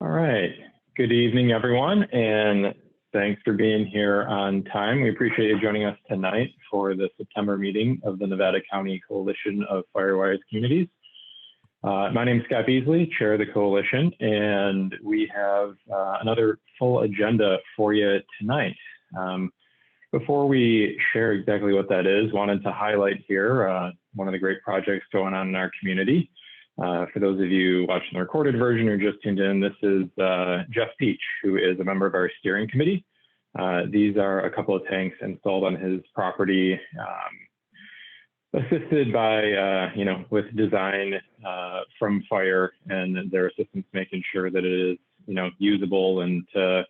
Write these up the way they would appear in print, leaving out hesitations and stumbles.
All right. Good evening, everyone, and thanks for being here on time. We appreciate you joining us tonight for the September meeting of the Nevada County Coalition of Firewise Communities. My name is Scott Beasley, Chair of the Coalition, and we have another full agenda for you tonight. Before we share exactly what that is, wanted to highlight here one of the great projects going on in our community. For those of you watching the recorded version or just tuned in, this is Jeff Peach, who is a member of our steering committee. These are a couple of tanks installed on his property, assisted by, with design from fire and their assistants making sure that it is, usable and to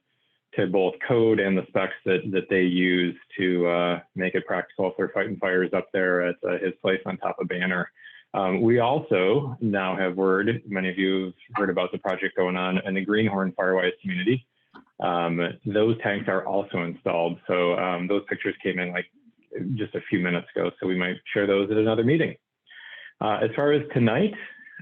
both code and the specs that they use to make it practical if they're fighting fires up there at his place on top of Banner. We also now have word, many of you have heard about the project going on in the Greenhorn Firewise community. Those tanks are also installed. So those pictures came in like just a few minutes ago, so we might share those at another meeting. As far as tonight,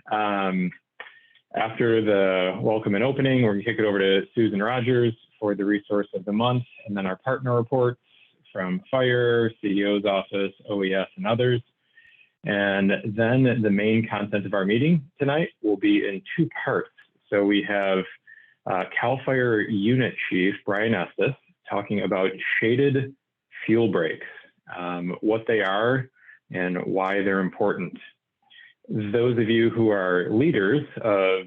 after the welcome and opening, we're gonna kick it over to Susan Rogers for the resource of the month, and then our partner reports from Fire, CEO's office, OES, and others. And then the main content of our meeting tonight will be in two parts. So we have CAL FIRE Unit Chief Brian Estes talking about shaded fuel breaks, what they are and why they're important. Those of you who are leaders of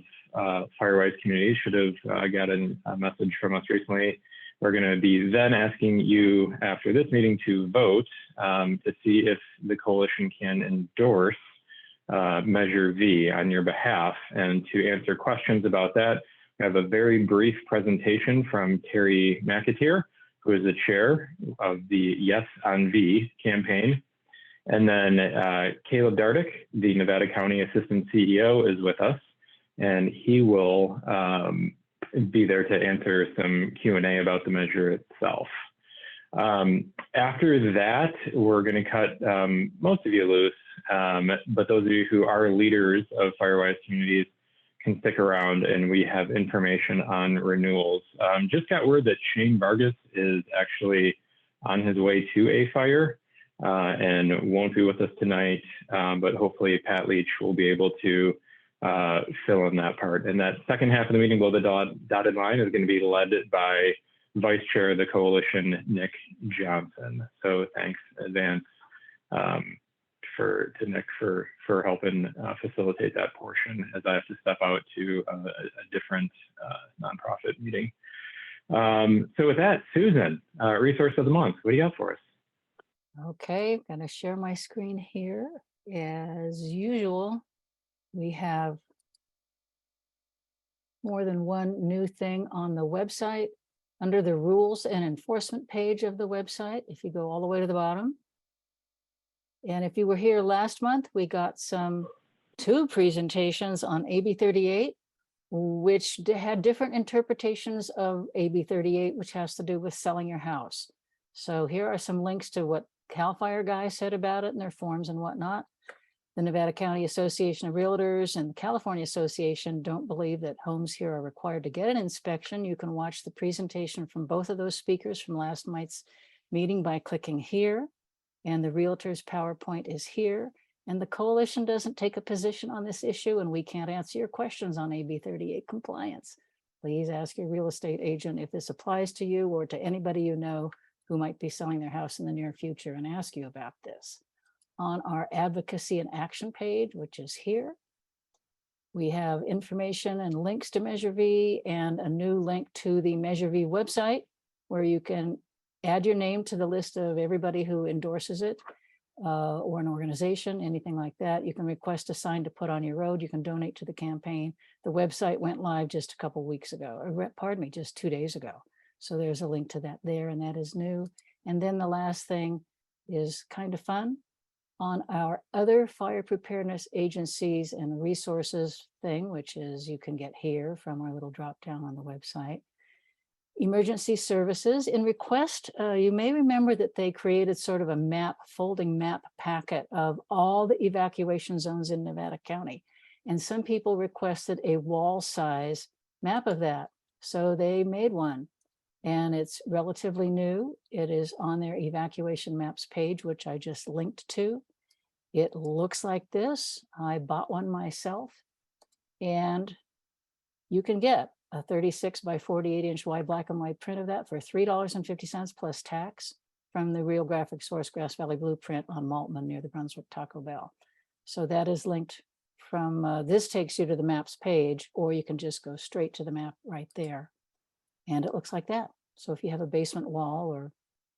Firewise communities should have gotten a message from us recently. We're going to be then asking you after this meeting to vote to see if the coalition can endorse Measure V on your behalf. And to answer questions about that, we have a very brief presentation from Terry McAteer, who is the chair of the Yes on V campaign. And then Caleb Dardick, the Nevada County Assistant CEO, is with us, and he will be there to answer some Q&A about the measure itself. After that, we're going to cut most of you loose, but those of you who are leaders of Firewise communities can stick around, and we have information on renewals. Just got word that Shane Vargas is actually on his way to a fire and won't be with us tonight, but hopefully Pat Leach will be able to fill in that part. And that second half of the meeting, below the dotted line, is going to be led by Vice Chair of the Coalition, Nick Johnson. So thanks in advance to Nick for helping facilitate that portion, as I have to step out to a different nonprofit meeting. So with that, Susan, resource of the month, what do you got for us? Okay, I'm going to share my screen here. As usual, we have more than one new thing on the website. Under the rules and enforcement page of the website, if you go all the way to the bottom. And if you were here last month, we got two presentations on AB 38, which had different interpretations of AB 38, which has to do with selling your house. So here are some links to what CAL FIRE guys said about it in their forms and whatnot. The Nevada County Association of Realtors and the California Association don't believe that homes here are required to get an inspection. You can watch the presentation from both of those speakers from last night's meeting by clicking here. And the Realtors PowerPoint is here. And the coalition doesn't take a position on this issue, and we can't answer your questions on AB 38 compliance. Please ask your real estate agent if this applies to you or to anybody you know who might be selling their house in the near future, and ask you about this. On our advocacy and action page, which is here, we have information and links to Measure V and a new link to the Measure V website, where you can add your name to the list of everybody who endorses it, or an organization, anything like that. You can request a sign to put on your road. You can donate to the campaign. The website went live just a couple of weeks ago, or pardon me, just 2 days ago. So there's a link to that there, and that is new. And then the last thing is kind of fun. On our other fire preparedness agencies and resources thing, which is you can get here from our little drop down on the website. Emergency services in request, you may remember that they created sort of a folding map packet of all the evacuation zones in Nevada County. And some people requested a wall size map of that. So they made one, and it's relatively new. It is on their evacuation maps page, which I just linked to. It looks like this. I bought one myself, and you can get a 36 by 48 inch wide black and white print of that for $3.50 plus tax from the Real Graphic Source Grass Valley Blueprint on Maltman near the Brunswick Taco Bell. So that is linked from, this takes you to the maps page, or you can just go straight to the map right there. And it looks like that. So if you have a basement wall or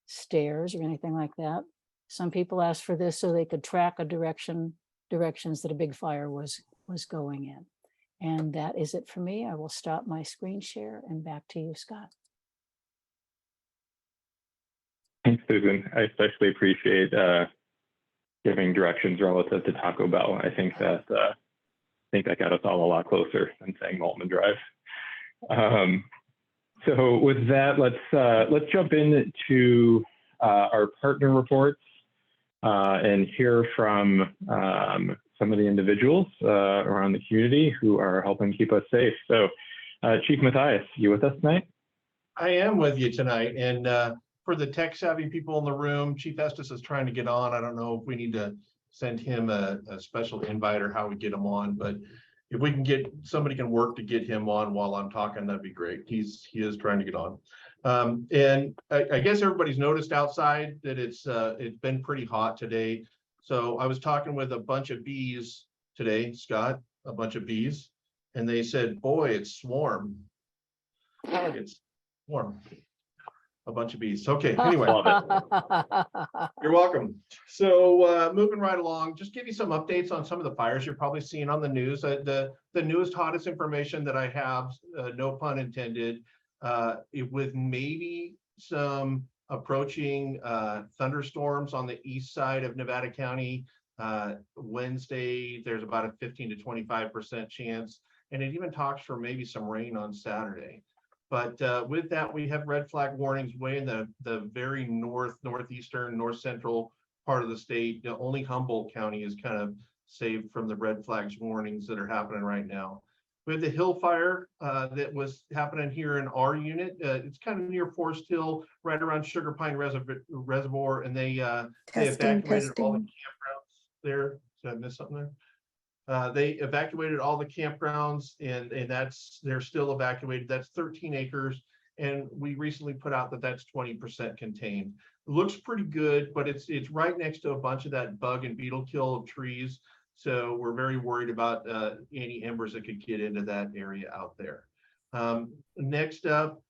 stairs or anything like that, some people asked for this so they could track a directions that a big fire was going in. And that is it for me. I will stop my screen share and back to you, Scott. Thanks, Susan. I especially appreciate giving directions relative to Taco Bell. I think that got us all a lot closer than saying Maltman Drive. So with that, let's jump into our partner reports and hear from some of the individuals around the community who are helping keep us safe. So Chief Matthias, you with us tonight? I am with you tonight. And for the tech savvy people in the room, Chief Estes is trying to get on. I don't know if we need to send him a special invite or how we get him on, but if we can get, somebody can work to get him on while I'm talking, that'd be great. He is trying to get on. And I guess everybody's noticed outside that it's been pretty hot today. So I was talking with a bunch of bees today, Scott, a bunch of bees, and they said, boy, it's warm. It's warm. A bunch of bees. Okay, anyway. You're welcome. So moving right along, just give you some updates on some of the fires you're probably seeing on the news. The newest, hottest information that I have, no pun intended, with maybe some approaching thunderstorms on the east side of Nevada County. Wednesday, there's about a 15 to 25% chance, and it even talks for maybe some rain on Saturday. But with that, we have red flag warnings way in the very northeastern, north central part of the state. Only Humboldt County is kind of saved from the red flags warnings that are happening right now. We have the hill fire that was happening here in our unit. It's kind of near Forest Hill, right around Sugar Pine Reservoir, and they evacuated all the campgrounds there. Did I miss something there? They evacuated all the campgrounds, and they're still evacuated. That's 13 acres, and we recently put out that that's 20% contained. It looks pretty good, but it's right next to a bunch of that bug and beetle kill of trees. So we're very worried about any embers that could get into that area out there. Next up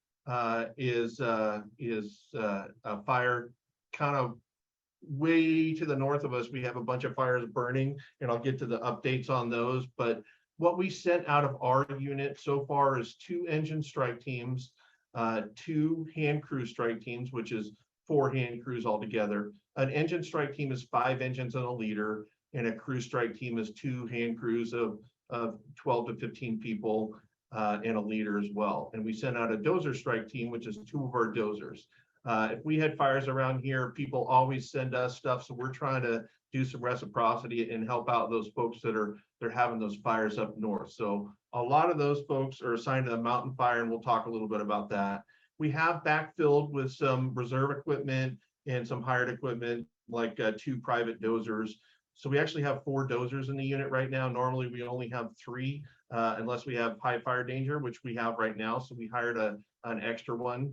is a fire kind of way to the north of us. We have a bunch of fires burning, and I'll get to the updates on those. But what we sent out of our unit so far is 2 engine strike teams, 2 hand crew strike teams, which is 4 hand crews altogether. An engine strike team is 5 engines and a leader, and a crew strike team is 2 hand crews of 12 to 15 people and a leader as well. And we sent out a dozer strike team, which is 2 of our dozers. If we had fires around here, people always send us stuff, so we're trying to do some reciprocity and help out those folks they're having those fires up north. So a lot of those folks are assigned to the mountain fire, and we'll talk a little bit about that. We have backfilled with some reserve equipment and some hired equipment, like 2 private dozers. So we actually have 4 dozers in the unit right now. Normally we only have 3, unless we have high fire danger, which we have right now. So we hired an extra one.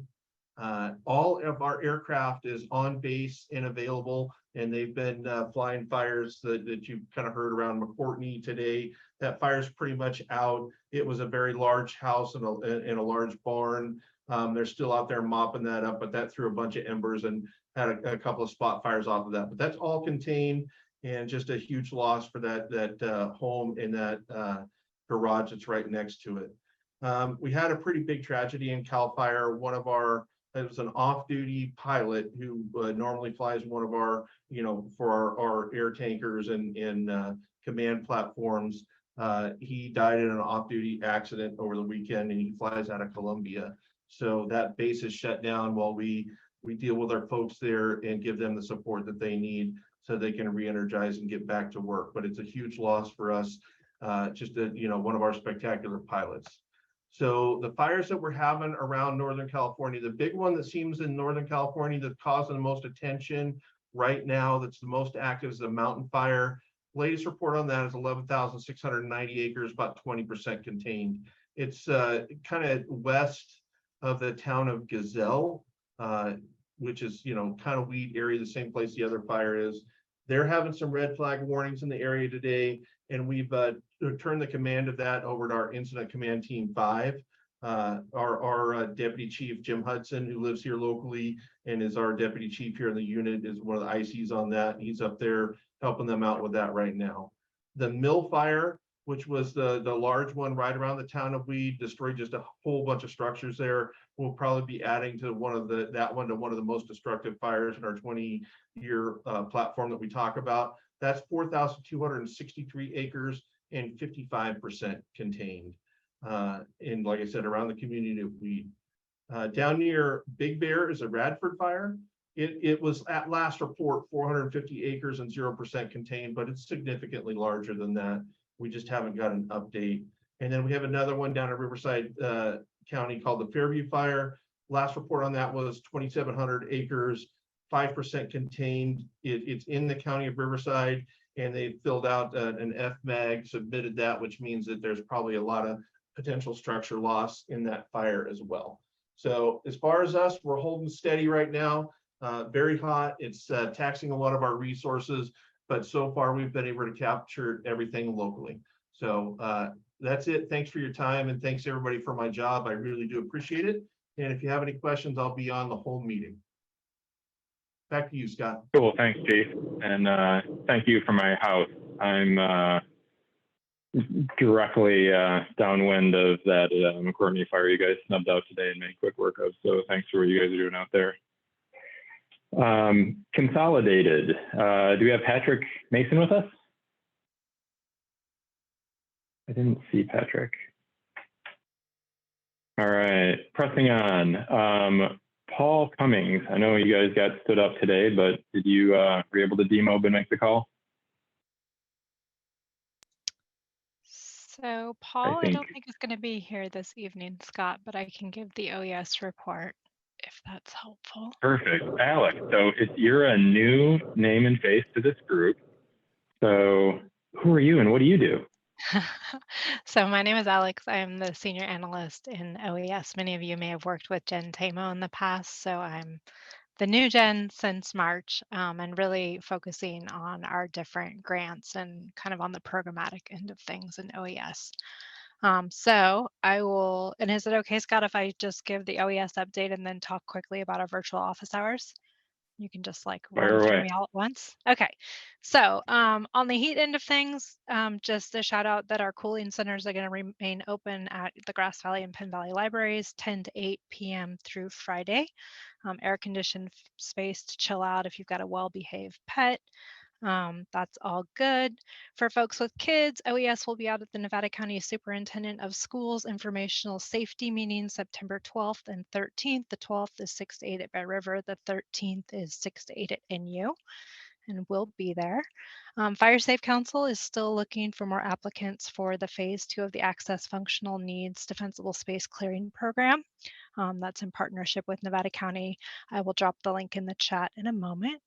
All of our aircraft is on base and available, and they've been flying fires that you kind of heard around McCourtney today. That fire's pretty much out. It was a very large house and a large barn. They're still out there mopping that up, but that threw a bunch of embers and had a couple of spot fires off of that. But that's all contained, and just a huge loss for that home and that garage that's right next to it. We had a pretty big tragedy in Cal Fire. It was an off-duty pilot who normally flies one of our, for our air tankers and command platforms. He died in an off-duty accident over the weekend, and he flies out of Columbia. So that base is shut down while we deal with our folks there and give them the support that they need so they can re-energize and get back to work. But it's a huge loss for us, just one of our spectacular pilots. So the fires that we're having around Northern California, the big one that seems in Northern California that's causing the most attention right now, that's the most active, is the mountain fire. Latest report on that is 11,690 acres, about 20% contained. It's kind of west of the town of Gazelle, which is, kind of weed area, the same place the other fire is. They're having some red flag warnings in the area today, and we've turned the command of that over to our Incident Command Team 5. Our Deputy Chief, Jim Hudson, who lives here locally and is our Deputy Chief here in the unit, is one of the ICs on that. He's up there helping them out with that right now. The mill fire, which was the large one right around the town of Weed, destroyed just a whole bunch of structures there. We'll probably be adding to one of the most destructive fires in our 20-year platform that we talk about. That's 4,263 acres and 55% contained. And like I said, around the community of Weed. Down near Big Bear is a Radford fire. It was at last report 450 acres and 0% contained, but it's significantly larger than that. We just haven't got an update. And then we have another one down at Riverside County called the Fairview Fire. Last report on that was 2,700 acres, 5% contained. It's in the county of Riverside, and they filled out an FMAG, submitted that, which means that there's probably a lot of potential structure loss in that fire as well. So as far as us, we're holding steady right now. Very hot. It's taxing a lot of our resources, but so far we've been able to capture everything locally. So that's it. Thanks for your time, and thanks everybody for my job. I really do appreciate it. And if you have any questions, I'll be on the whole meeting. Back to you, Scott. Cool, thanks, Chief. And thank you for my house. I'm directly downwind of that McCourtney fire you guys snubbed out today and made quick work of. So thanks for what you guys are doing out there. Consolidated. Do we have Patrick Mason with us? I didn't see Patrick. All right, pressing on. Paul Cummings, I know you guys got stood up today, but did you were you able to demob and make the call? So Paul, I don't think is going to be here this evening, Scott, but I can give the OES report if that's helpful. Perfect. Alex, so you're a new name and face to this group. So who are you and what do you do? So my name is Alex. I'm the senior analyst in OES. Many of you may have worked with Jen Tamo in the past. So I'm the new Jen since March and really focusing on our different grants and kind of on the programmatic end of things in OES. So I will, and is it okay, Scott, if I just give the OES update and then talk quickly about our virtual office hours? You can just like run through me all at once. Okay, so on the heat end of things, just a shout out that our cooling centers are going to remain open at the Grass Valley and Penn Valley libraries 10 to 8 p.m. through Friday. Air conditioned space to chill out if you've got a well-behaved pet. That's all good. For folks with kids, OES will be out at the Nevada County Superintendent of Schools Informational Safety Meeting September 12th and 13th. The 12th is 6 to 8 at Bear River. The 13th is 6 to 8 at NU, and we'll be there. Fire Safe Council is still looking for more applicants for the phase 2 of the Access Functional Needs Defensible Space Clearing Program. That's in partnership with Nevada County. I will drop the link in the chat in a moment.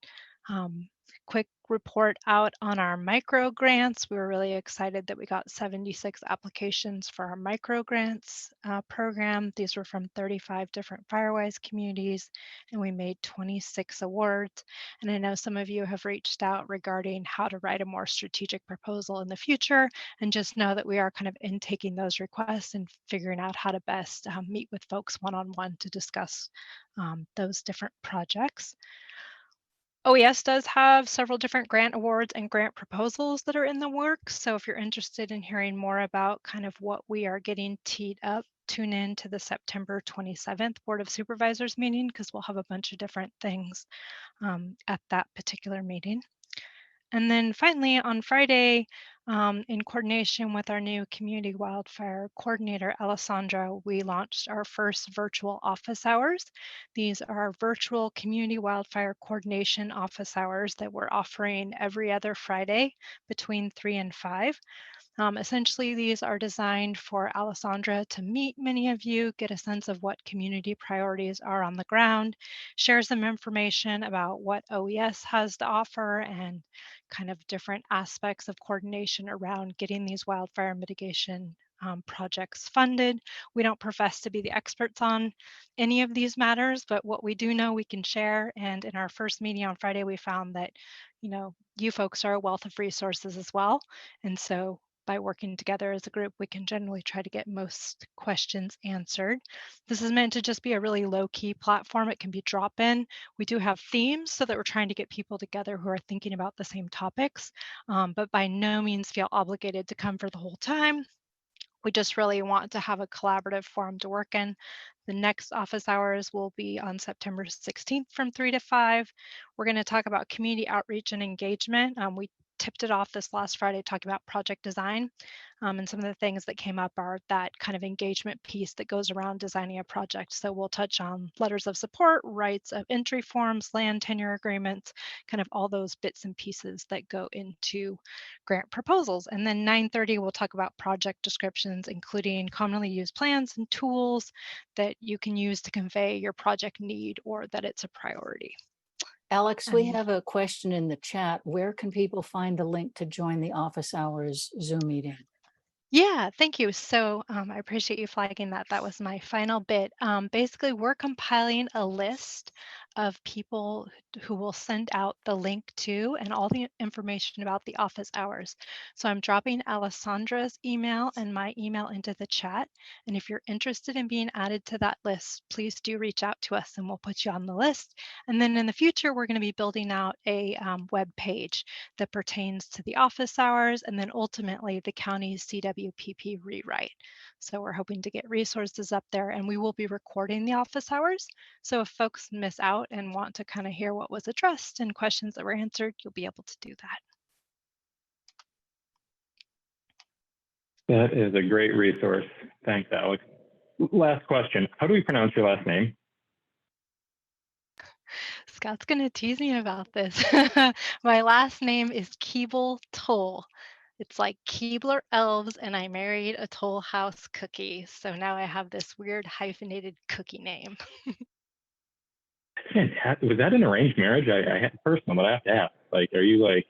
Quick report out on our micro grants. We were really excited that we got 76 applications for our micro grants program. These were from 35 different Firewise communities, and we made 26 awards. And I know some of you have reached out regarding how to write a more strategic proposal in the future, and just know that we are kind of intaking those requests and figuring out how to best meet with folks one-on-one to discuss those different projects. OES does have several different grant awards and grant proposals that are in the works. So if you're interested in hearing more about kind of what we are getting teed up, tune in to the September 27th Board of Supervisors meeting, because we'll have a bunch of different things at that particular meeting. And then finally on Friday, in coordination with our new community wildfire coordinator, Alessandra, we launched our first virtual office hours. These are virtual community wildfire coordination office hours that we're offering every other Friday between 3 and 5. Essentially, these are designed for Alessandra to meet many of you, get a sense of what community priorities are on the ground, share some information about what OES has to offer and kind of different aspects of coordination around getting these wildfire mitigation projects funded. We don't profess to be the experts on any of these matters, but what we do know we can share. And in our first meeting on Friday, we found that, you folks are a wealth of resources as well. And so by working together as a group, we can generally try to get most questions answered. This is meant to just be a really low-key platform. It can be drop-in. We do have themes so that we're trying to get people together who are thinking about the same topics, but by no means feel obligated to come for the whole time. We just really want to have a collaborative forum to work in. The next office hours will be on September 16th from 3 to 5. We're going to talk about community outreach and engagement. We tipped it off this last Friday talking about project design. And some of the things that came up are that kind of engagement piece that goes around designing a project. So we'll touch on letters of support, rights of entry forms, land tenure agreements, kind of all those bits and pieces that go into grant proposals. And then 9:30, we'll talk about project descriptions, including commonly used plans and tools that you can use to convey your project need or that it's a priority. Alex, we have a question in the chat. Where can people find the link to join the office hours Zoom meeting? Yeah, thank you. So I appreciate you flagging that. That was my final bit. Basically, we're compiling a list of people who will send out the link to and all the information about the office hours. So I'm dropping Alessandra's email and my email into the chat. And if you're interested in being added to that list, please do reach out to us and we'll put you on the list. And then in the future, we're going to be building out a web page that pertains to the office hours and then ultimately the county's CWPP rewrite. So we're hoping to get resources up there and we will be recording the office hours. So if folks miss out and want to kind of hear what was addressed and questions that were answered, you'll be able to do that. That is a great resource. Thanks, Alex. Last question. How do we pronounce your last name? Scott's going to tease me about this. My last name is Keeble Toll. It's like Keebler Elves, and I married a Toll House cookie. So now I have this weird hyphenated cookie name. Fantastic. Was that an arranged marriage? I had personal, but I have to ask. Like, are you like?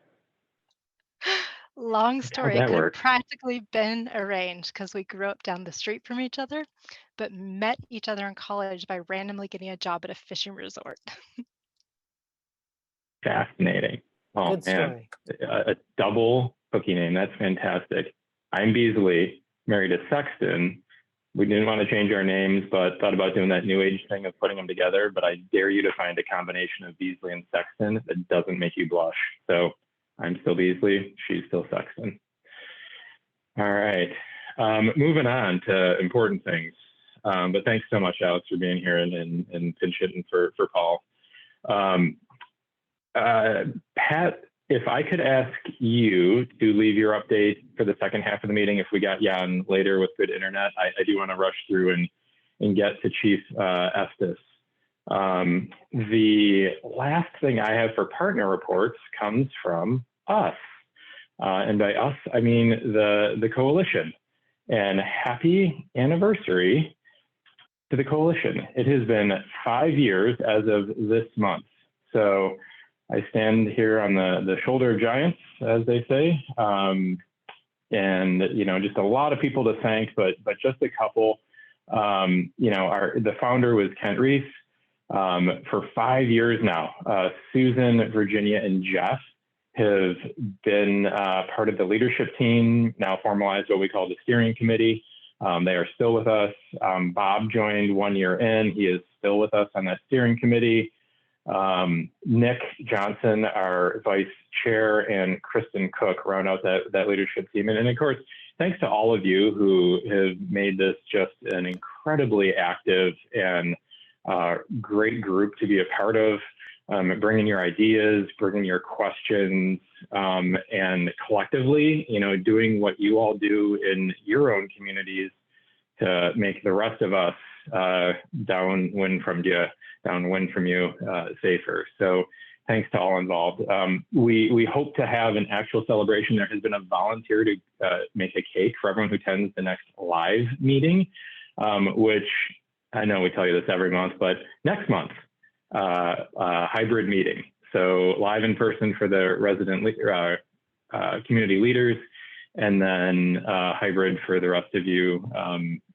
Long story. It could work? have practically been arranged because we grew up down the street from each other, but met each other in college by randomly getting a job at a fishing resort. Fascinating. Oh, Good story. Man. A double cookie name. That's fantastic. I'm Beasley, married to Sexton. We didn't want to change our names, but thought about doing that new age thing of putting them together. But I dare you to find a combination of Beasley and Sexton that doesn't make you blush. So I'm still Beasley. She's still Sexton. All right. Moving on to important things. But thanks so much, Alex, for being here and pinch hitting for Paul. Pat, if I could ask you to leave your update for the second half of the meeting, if we got you on later with good internet, I do want to rush through and get to Chief Estes. The last thing I have for partner reports comes from us. And by us, I mean the coalition. And happy anniversary to the coalition. It has been 5 years as of this month. So I stand here on the shoulder of giants, as they say. And, just a lot of people to thank, but just a couple. The founder was Kent Reese. For 5 years now, Susan, Virginia, and Jeff have been part of the leadership team, now formalized what we call the steering committee. They are still with us. Bob joined 1 year in. He is still with us on that steering committee. Nick Johnson, our vice chair, and Kristen Cook round out that leadership team. And of course, thanks to all of you who have made this just an incredibly active and great group to be a part of, bringing your ideas, bringing your questions, and collectively, doing what you all do in your own communities to make the rest of us downwind from you safer. So thanks to all involved. We hope to have an actual celebration. There has been a volunteer to make a cake for everyone who attends the next live meeting, which I know we tell you this every month, but next month, hybrid meeting. So live in person for the resident community leaders, and then hybrid for the rest of you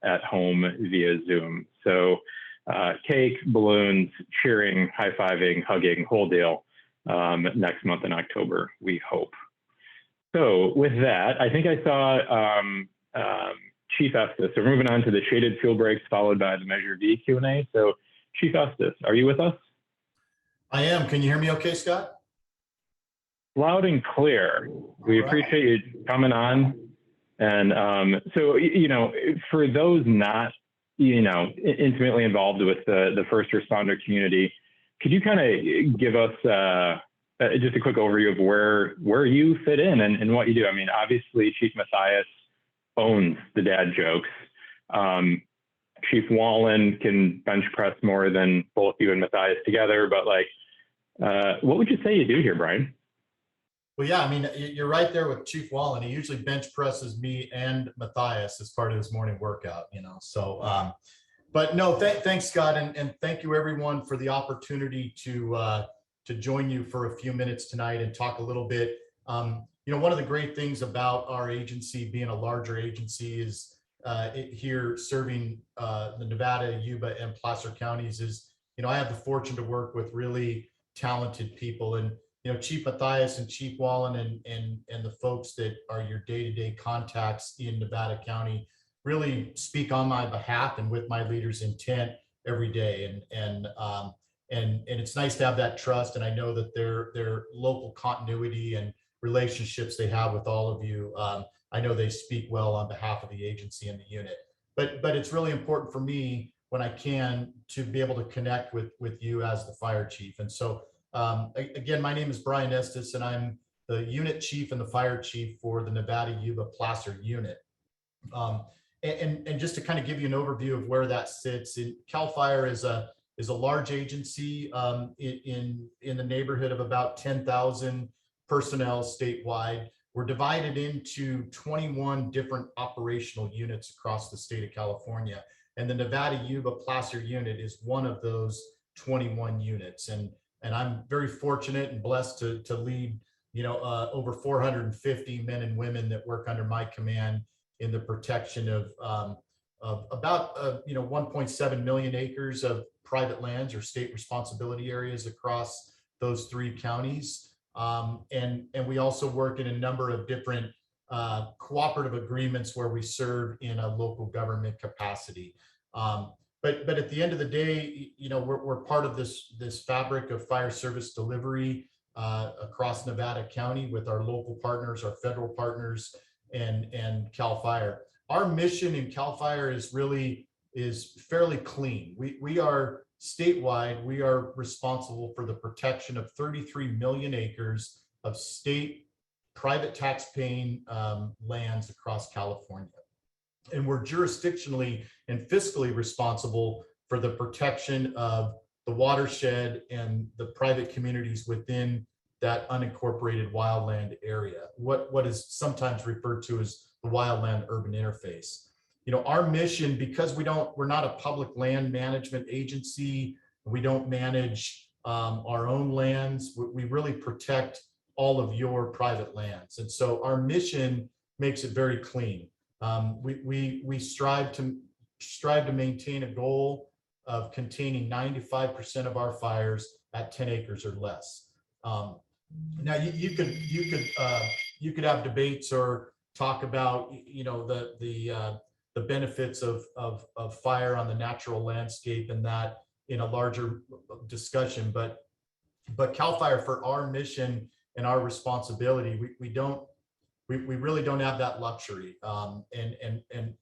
at home via Zoom. So cake, balloons, cheering, high-fiving, hugging, whole deal next month in October, we hope. So with that, I think I saw Chief Estes. So we're moving on to the shaded fuel breaks followed by the Measure V Q&A. So Chief Estes, are you with us? I am. Can you hear me okay, Scott? Loud and clear. We appreciate you coming on. And so, you know, for those not, you know, intimately involved with the first responder community, could you kind of give us just a quick overview of where you fit in and what you do? I mean, obviously, Chief Matthias owns the dad jokes. Chief Wallen can bench press more than both you and Matthias together, but like, what would you say you do here, Brian? Well, yeah, I mean, you're right there with Chief Wallen. He usually bench presses me and Matthias as part of his morning workout, you know. So, but no, thanks, Scott, and thank you everyone for the opportunity to join you for a few minutes tonight and talk a little bit. You know, one of the great things about our agency being a larger agency is here serving the Nevada, Yuba, and Placer counties is, you know, I have the fortune to work with really talented people, and you know, Chief Matthias and Chief Wallen and the folks that are your day-to-day contacts in Nevada County really speak on my behalf and with my leader's intent every day. And it's nice to have that trust. And I know that their local continuity and relationships they have with all of you, I know they speak well on behalf of the agency and the unit. But it's really important for me when I can to be able to connect with you as the fire chief. And so again, my name is Brian Estes, and I'm the unit chief and the fire chief for the Nevada Yuba Placer unit. And just to kind of give you an overview of where that sits, CAL FIRE is a large agency in the neighborhood of about 10,000 personnel statewide. We're divided into 21 different operational units across the state of California, and the Nevada Yuba Placer unit is one of those 21 units. And I'm very fortunate and blessed to lead, you know, over 450 men and women that work under my command in the protection of about, you know, 1.7 million acres of private lands or state responsibility areas across those 3 counties. And we also work in a number of different cooperative agreements where we serve in a local government capacity. But at the end of the day, you know, we're part of this fabric of fire service delivery across Nevada County with our local partners, our federal partners, and CAL FIRE. Our mission in CAL FIRE is fairly clean. We are statewide. We are responsible for the protection of 33 million acres of state private tax-paying lands across California. And we're jurisdictionally and fiscally responsible for the protection of the watershed and the private communities within that unincorporated wildland area, what is sometimes referred to as the wildland urban interface. You know, our mission, because we're not a public land management agency, we don't manage our own lands, we really protect all of your private lands. And so our mission makes it very clean. We strive to maintain a goal of containing 95% of our fires at 10 acres or less. Now you could have debates or talk about, you know, the benefits of fire on the natural landscape and that in a larger discussion, but CAL FIRE, for our mission and our responsibility, we really don't have that luxury, and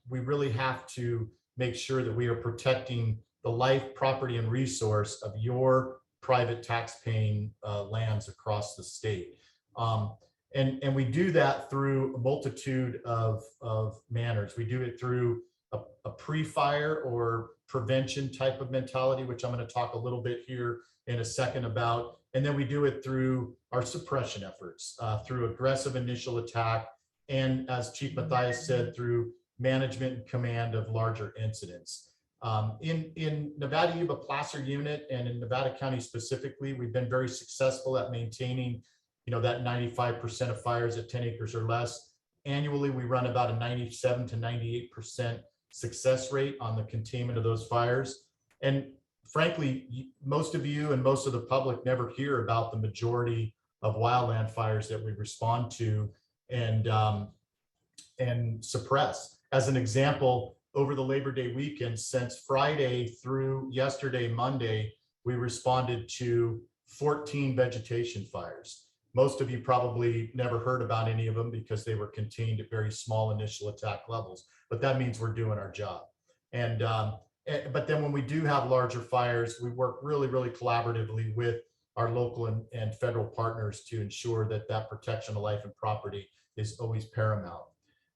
we really have to make sure that we are protecting the life, property, and resource of your private tax-paying lands across the state. And we do that through a multitude of manners. We do it through a pre-fire or prevention type of mentality, which I'm going to talk a little bit here in a second about. And then we do it through our suppression efforts, through aggressive initial attack, and as Chief Matthias said, through management and command of larger incidents. In Nevada Yuba Placer unit and in Nevada County specifically, we've been very successful at maintaining, that 95% of fires at 10 acres or less. Annually, we run about a 97 to 98% success rate on the containment of those fires. And frankly, most of you and most of the public never hear about the majority of wildland fires that we respond to and suppress. As an example, over the Labor Day weekend, since Friday through yesterday, Monday, we responded to 14 vegetation fires. Most of you probably never heard about any of them because they were contained at very small initial attack levels, but that means we're doing our job. But then when we do have larger fires, we work really, really collaboratively with our local and federal partners to ensure that that protection of life and property is always paramount.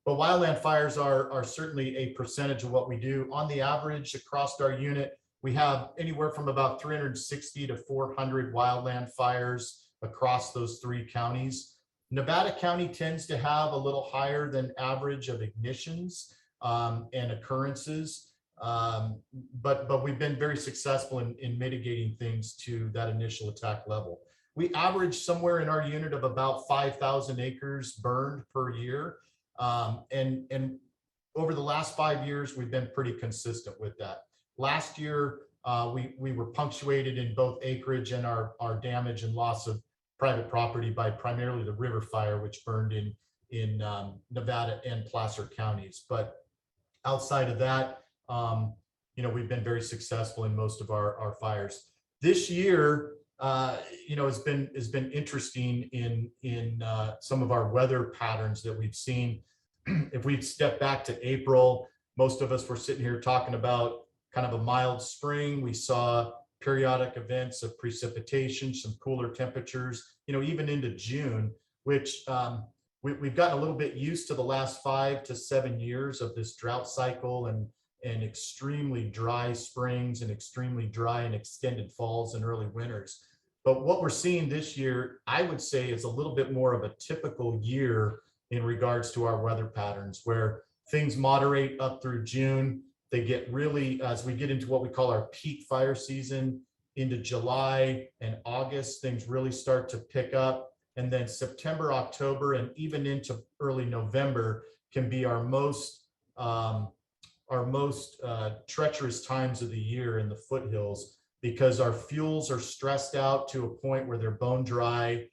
But wildland fires are certainly a percentage of what we do. On the average across our unit, we have anywhere from about 360 to 400 wildland fires across those 3 counties. Nevada County tends to have a little higher than average of ignitions and occurrences, but we've been very successful in mitigating things to that initial attack level. We average somewhere in our unit of about 5,000 acres burned per year. And over the last 5 years, we've been pretty consistent with that. Last year, we were punctuated in both acreage and our damage and loss of private property by primarily the river fire, which burned in Nevada and Placer counties. But outside of that, we've been very successful in most of our fires. This year, has been interesting in some of our weather patterns that we've seen. If we step back to April, most of us were sitting here talking about kind of a mild spring. We saw periodic events of precipitation, some cooler temperatures, even into June, which we've gotten a little bit used to the last 5 to 7 years of this drought cycle and extremely dry springs and extremely dry and extended falls and early winters. But what we're seeing this year, I would say, is a little bit more of a typical year in regards to our weather patterns, where things moderate up through June. They get really, as we get into what we call our peak fire season, into July and August, things really start to pick up. And then September, October, and even into early November can be our most treacherous times of the year in the foothills, because our fuels are stressed out to a point where they're bone dry.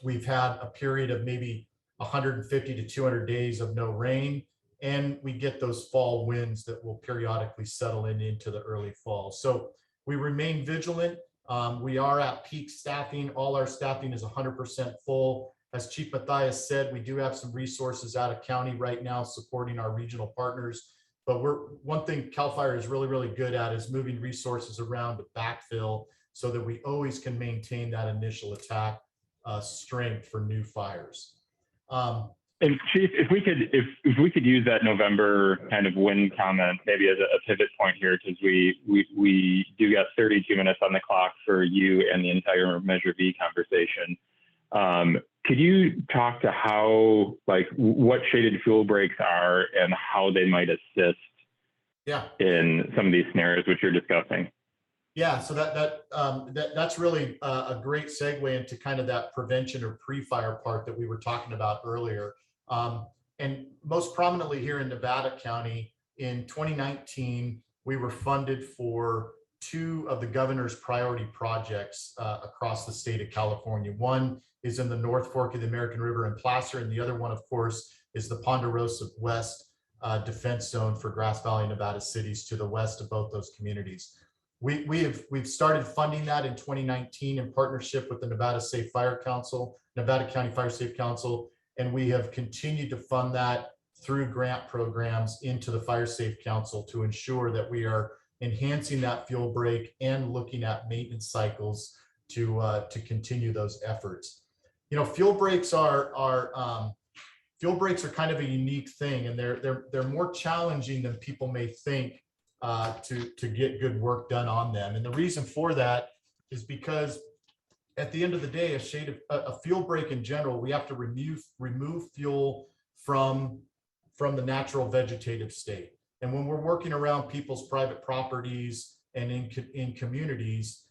We've had a period of maybe 150 to 200 days of no rain, and we get those fall winds that will periodically settle into the early fall. So we remain vigilant. We are at peak staffing. All our staffing is 100% full. As Chief Matthias said, we do have some resources out of county right now supporting our regional partners. But one thing CAL FIRE is really, really good at is moving resources around to backfill so that we always can maintain that initial attack strength for new fires. And Chief, if we could use that November kind of wind comment maybe as a pivot point here, because we do got 32 minutes on the clock for you and the entire Measure V conversation. Could you talk to how, what shaded fuel breaks are and how they might assist in some of these scenarios which you're discussing? Yeah, so that's really a great segue into kind of that prevention or pre-fire part that we were talking about earlier. And most prominently here in Nevada County, in 2019, we were funded for 2 of the governor's priority projects across the state of California. One is in the North Fork of the American River in Placer, and the other one, of course, is the Ponderosa West Defense Zone for Grass Valley, Nevada cities to the west of both those communities. We've started funding that in 2019 in partnership with the Nevada Safe Fire Council, Nevada County Fire Safe Council, and we have continued to fund that through grant programs into the Fire Safe Council to ensure that we are enhancing that fuel break and looking at maintenance cycles to continue those efforts. Fuel breaks are kind of a unique thing, and they're more challenging than people may think to get good work done on them. And the reason for that is because at the end of the day, a fuel break in general, we have to remove fuel from the natural vegetative state. And when we're working around people's private properties and in communities,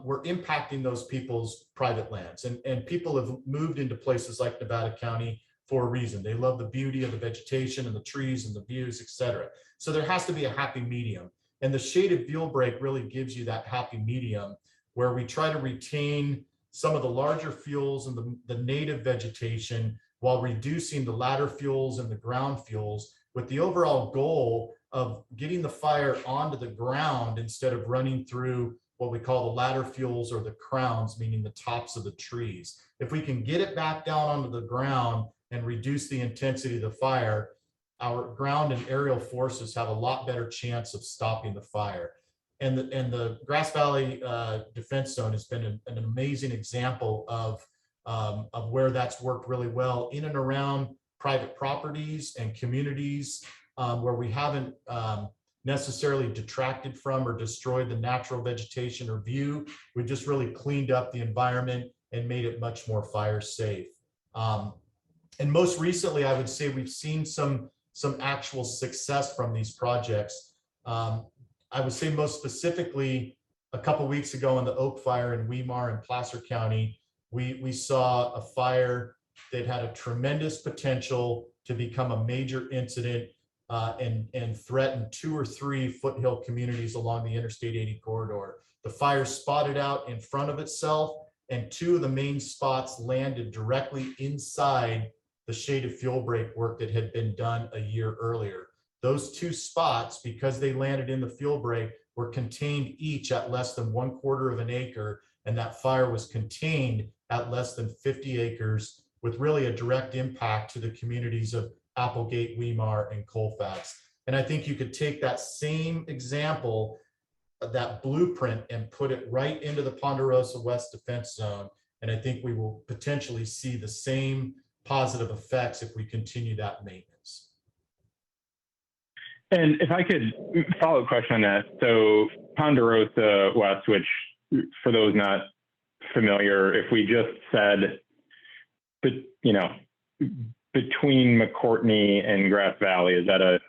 we're impacting those people's private lands. And people have moved into places like Nevada County for a reason. They love the beauty of the vegetation and the trees and the views, et cetera. So there has to be a happy medium. And the shaded fuel break really gives you that happy medium where we try to retain some of the larger fuels and the native vegetation while reducing the ladder fuels and the ground fuels, with the overall goal of getting the fire onto the ground instead of running through what we call the ladder fuels or the crowns, meaning the tops of the trees. If we can get it back down onto the ground and reduce the intensity of the fire, our ground and aerial forces have a lot better chance of stopping the fire. And the Grass Valley Defense Zone has been an amazing example of where that's worked really well in and around private properties and communities where we haven't necessarily detracted from or destroyed the natural vegetation or view. We just really cleaned up the environment and made it much more fire safe. And most recently, I would say we've seen some actual success from these projects. I would say most specifically, a couple weeks ago in the Oak Fire in Weimar and Placer County, we saw a fire that had a tremendous potential to become a major incident and threaten 2 or 3 foothill communities along the Interstate 80 corridor. The fire spotted out in front of itself, and 2 of the main spots landed directly inside the shaded fuel break work that had been done a year earlier. Those 2 spots, because they landed in the fuel break, were contained each at less than 1/4 of an acre, and that fire was contained at less than 50 acres with really a direct impact to the communities of Applegate, Weimar, and Colfax. And I think you could take that same example, that blueprint, and put it right into the Ponderosa West Defense Zone. And I think we will potentially see the same positive effects if we continue that maintenance. And if I could follow up question on that. So Ponderosa West, which for those not familiar, if we just said, but you know, between McCourtney and Grass Valley, is that a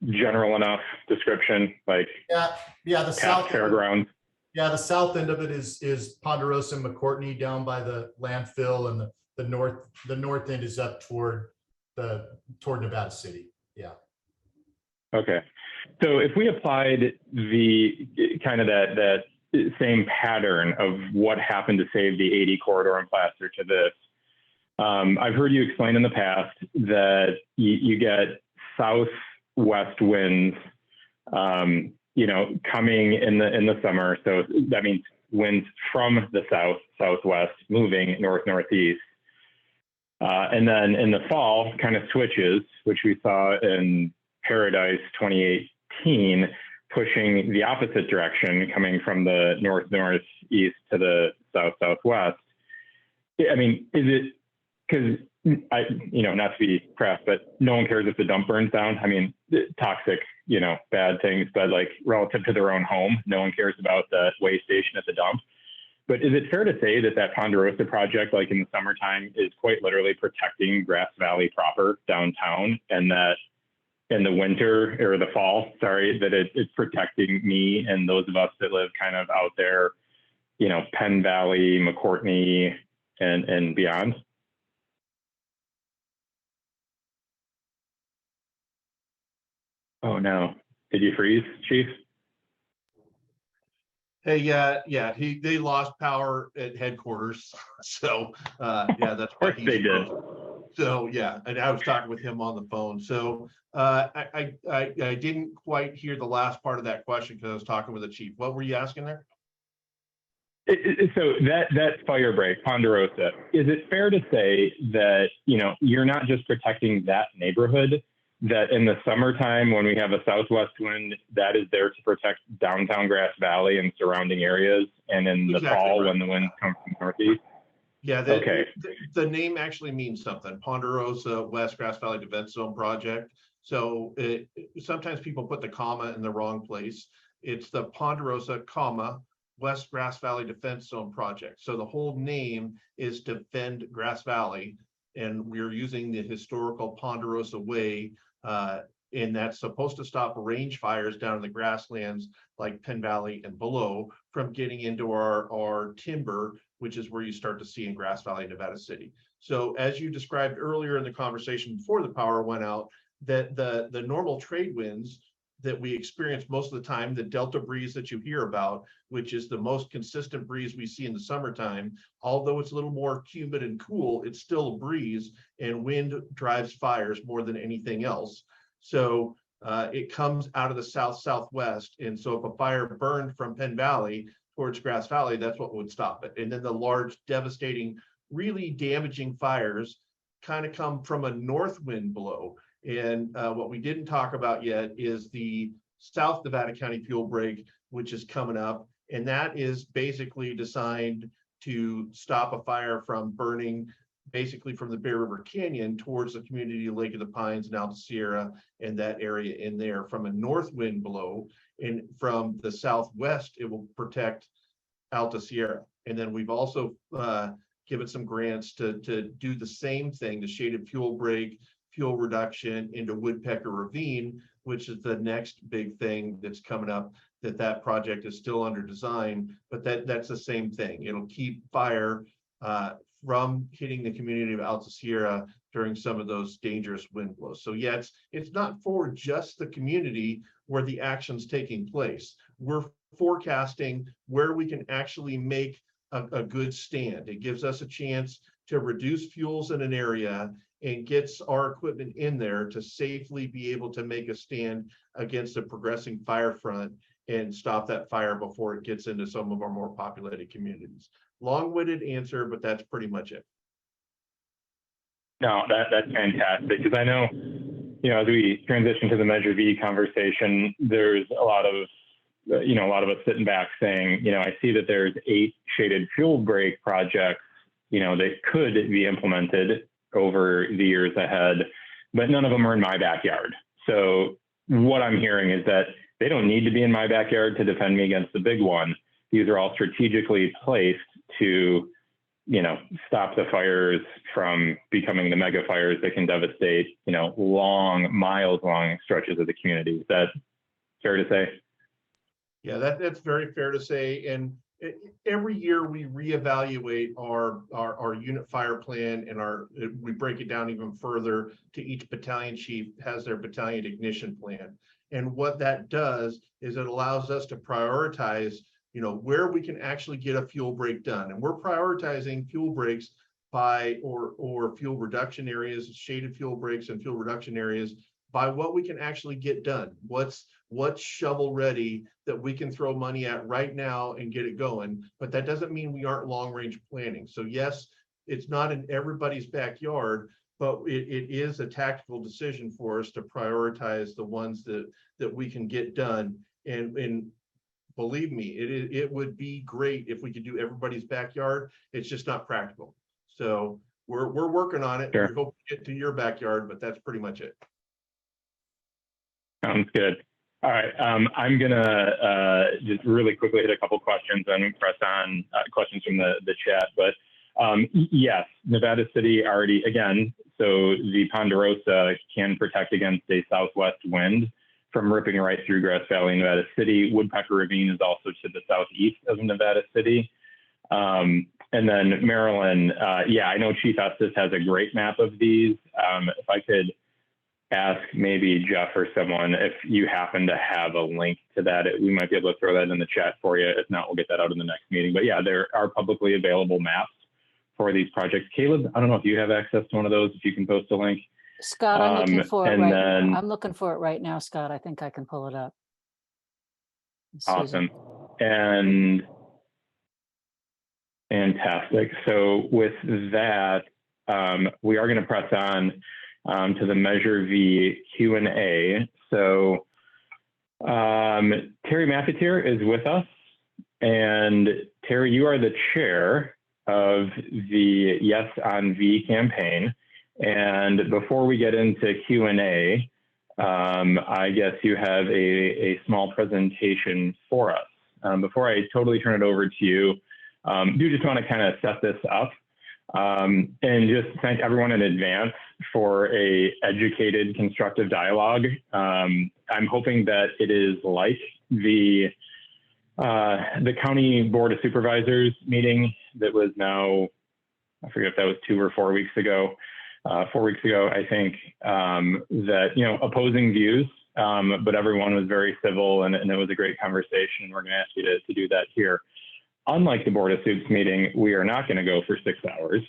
general enough description? Like yeah, the south fairgrounds. Yeah, the south end of it is Ponderosa and McCourtney down by the landfill, and the north end is up toward Nevada City. Yeah. Okay. So if we applied the kind of that same pattern of what happened to save the 80 corridor and Placer to this, I've heard you explain in the past that you get southwest winds, you know, coming in the summer. So that means winds from the southwest moving northeast. And then in the fall kind of switches, which we saw in Paradise 2018, pushing the opposite direction, coming from the northeast to the southwest. I mean, is it, because not to be crass, but no one cares if the dump burns down. I mean, toxic, bad things, but like relative to their own home, no one cares about the way station at the dump. But is it fair to say that Ponderosa project, like in the summertime, is quite literally protecting Grass Valley proper downtown, and that in the winter or the fall, that it's protecting me and those of us that live kind of out there, Penn Valley, McCourtney, and beyond? Oh no, did you freeze, Chief? Hey, yeah, they lost power at headquarters, so that's why they did. So yeah, and I was talking with him on the phone. So I didn't quite hear the last part of that question because I was talking with the chief. What were you asking there? So that fire break, Ponderosa, is it fair to say that you're not just protecting that neighborhood? That in the summertime, when we have a southwest wind, that is there to protect downtown Grass Valley and surrounding areas, and in the fall, when the winds come from northeast? Yeah, the name actually means something. Ponderosa West Grass Valley Defense Zone project. So sometimes people put the comma in the wrong place. It's the Ponderosa, comma, West Grass Valley Defense Zone project. So the whole name is Defend Grass Valley, and we're using the historical Ponderosa Way, and that's supposed to stop range fires down in the grasslands like Penn Valley and below from getting into our timber, which is where you start to see in Grass Valley, Nevada City. So as you described earlier in the conversation before the power went out, that the normal trade winds that we experience most of the time, the delta breeze that you hear about, which is the most consistent breeze we see in the summertime, although it's a little more humid and cool, it's still a breeze, and wind drives fires more than anything else. So it comes out of the southwest. And so if a fire burned from Penn Valley towards Grass Valley, that's what would stop it. And then the large, devastating, really damaging fires kind of come from a north wind blow. And what we didn't talk about yet is the South Nevada County fuel break, which is coming up. And that is basically designed to stop a fire from burning basically from the Bear River Canyon towards the community Lake of the Pines and Alta Sierra and that area in there from a north wind blow. And from the southwest, it will protect Alta Sierra. And then we've also given some grants to do the same thing, the shaded fuel break, fuel reduction into Woodpecker Ravine, which is the next big thing that's coming up. That project is still under design, but that's the same thing. It'll keep fire from hitting the community of Alta Sierra during some of those dangerous wind blows. So yeah, it's not for just the community where the action's taking place. We're forecasting where we can actually make a good stand. It gives us a chance to reduce fuels in an area and gets our equipment in there to safely be able to make a stand against a progressing fire front and stop that fire before it gets into some of our more populated communities. Long-winded answer, but that's pretty much it. No, that's fantastic, because I know, as we transition to the Measure V conversation, there's a lot of us sitting back saying, I see that there's 8 shaded fuel break projects, that could be implemented over the years ahead, but none of them are in my backyard. So what I'm hearing is that they don't need to be in my backyard to defend me against the big one. These are all strategically placed to, stop the fires from becoming the mega fires that can devastate, miles long stretches of the community. Is that fair to say? Yeah, that's very fair to say. And every year we reevaluate our unit fire plan, and we break it down even further to each battalion chief has their battalion ignition plan. And what that does is it allows us to prioritize, where we can actually get a fuel break done. And we're prioritizing fuel breaks by, or fuel reduction areas, shaded fuel breaks and fuel reduction areas by what we can actually get done. What's shovel ready that we can throw money at right now and get it going. But that doesn't mean we aren't long range planning. So yes, it's not in everybody's backyard, but it is a tactical decision for us to prioritize the ones that we can get done. And believe me, it would be great if we could do everybody's backyard. It's just not practical. So we're working on it. Sure. We hope to get to your backyard, but that's pretty much it. Sounds good. All right, I'm gonna just really quickly hit a couple questions and press on questions from the chat. But yes, Nevada City already, again, so the Ponderosa can protect against a southwest wind from ripping right through Grass Valley, Nevada City. Woodpecker Ravine is also to the southeast of Nevada City. And then Maryland, yeah, I know Chief Estes has a great map of these. If I could ask maybe Jeff or someone if you happen to have a link to that, we might be able to throw that in the chat for you. If not, we'll get that out in the next meeting. But yeah, there are publicly available maps for these projects. Caleb, I don't know if you have access to one of those, if you can post a link. Scott, I'm looking for it right now. I'm looking for it right now, Scott. I think I can pull it up. Awesome. And fantastic. So with that, we are going to press on to the Measure V Q&A. So Terry McAteer is with us. And Terry, you are the chair of the Yes on V campaign. And before we get into Q&A, I guess you have a small presentation for us. Before I totally turn it over to you, do just want to kind of set this up and just thank everyone in advance for a educated, constructive dialogue. I'm hoping that it is like the County Board of Supervisors meeting that was now, I forget if that was 2 or 4 weeks ago. 4 weeks ago, I think, that, you know, opposing views, but everyone was very civil and it was a great conversation. We're going to ask you to do that here. Unlike the Board of Soups meeting, we are not going to go for 6 hours.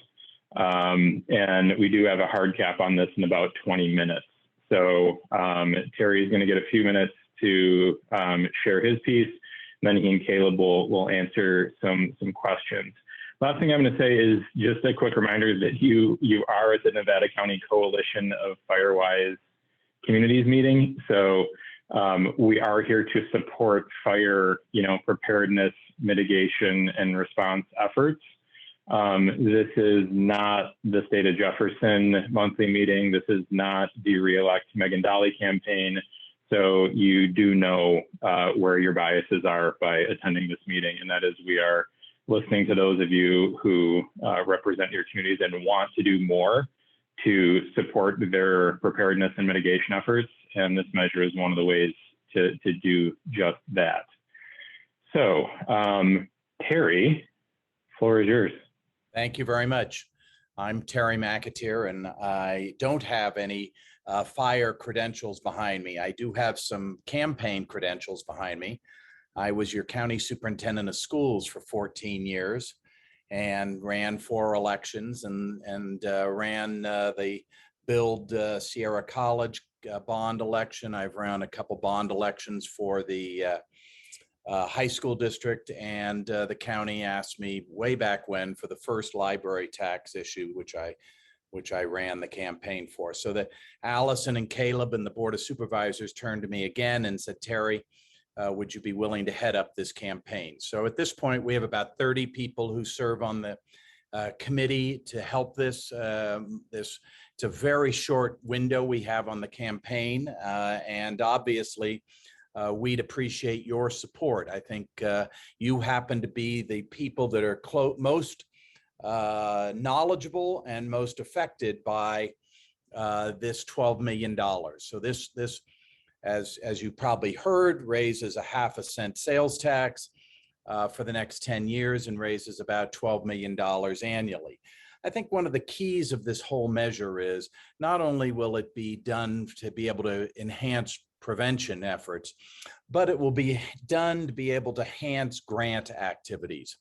And we do have a hard cap on this in about 20 minutes. So Terry is going to get a few minutes to share his piece. Then he and Caleb will answer some questions. Last thing I'm going to say is just a quick reminder that you are at the Nevada County Coalition of Firewise Communities meeting. So we are here to support fire, you know, preparedness, mitigation, and response efforts. This is not the State of Jefferson monthly meeting. This is not the Re-elect Megan Dolly campaign. So you do know where your biases are by attending this meeting, and that is we are listening to those of you who represent your communities and want to do more to support their preparedness and mitigation efforts. And this measure is one of the ways to do just that. So Terry, floor is yours. Thank you very much. I'm Terry McAteer, and I don't have any fire credentials behind me. I do have some campaign credentials behind me. I was your county superintendent of schools for 14 years and ran 4 elections and ran the Build Sierra College bond election. I've run a couple bond elections for the high school district, and the county asked me way back when for the first library tax issue, which I ran the campaign for. So that Allison and Caleb and the Board of Supervisors turned to me again and said, Terry, would you be willing to head up this campaign? So at this point, we have about 30 people who serve on the committee to help this. It's a very short window we have on the campaign, and obviously we'd appreciate your support. I think you happen to be the people that are most knowledgeable and most affected by this $12 million. So this as you probably heard, raises a ½ cent sales tax for the next 10 years and raises about $12 million annually. I think one of the keys of this whole measure is not only will it be done to be able to enhance prevention efforts, but it will be done to be able to enhance grant activities.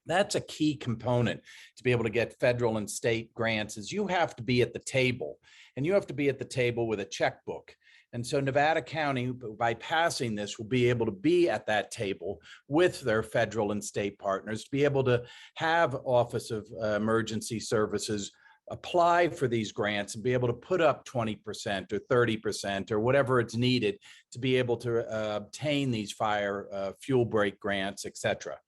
That's a key component to be able to get federal and state grants, is you have to be at the table, and you have to be at the table with a checkbook. And so Nevada County, by passing this, will be able to be at that table with their federal and state partners to be able to have Office of Emergency Services apply for these grants and be able to put up 20% or 30% or whatever it's needed to be able to obtain these fire fuel break grants, et cetera.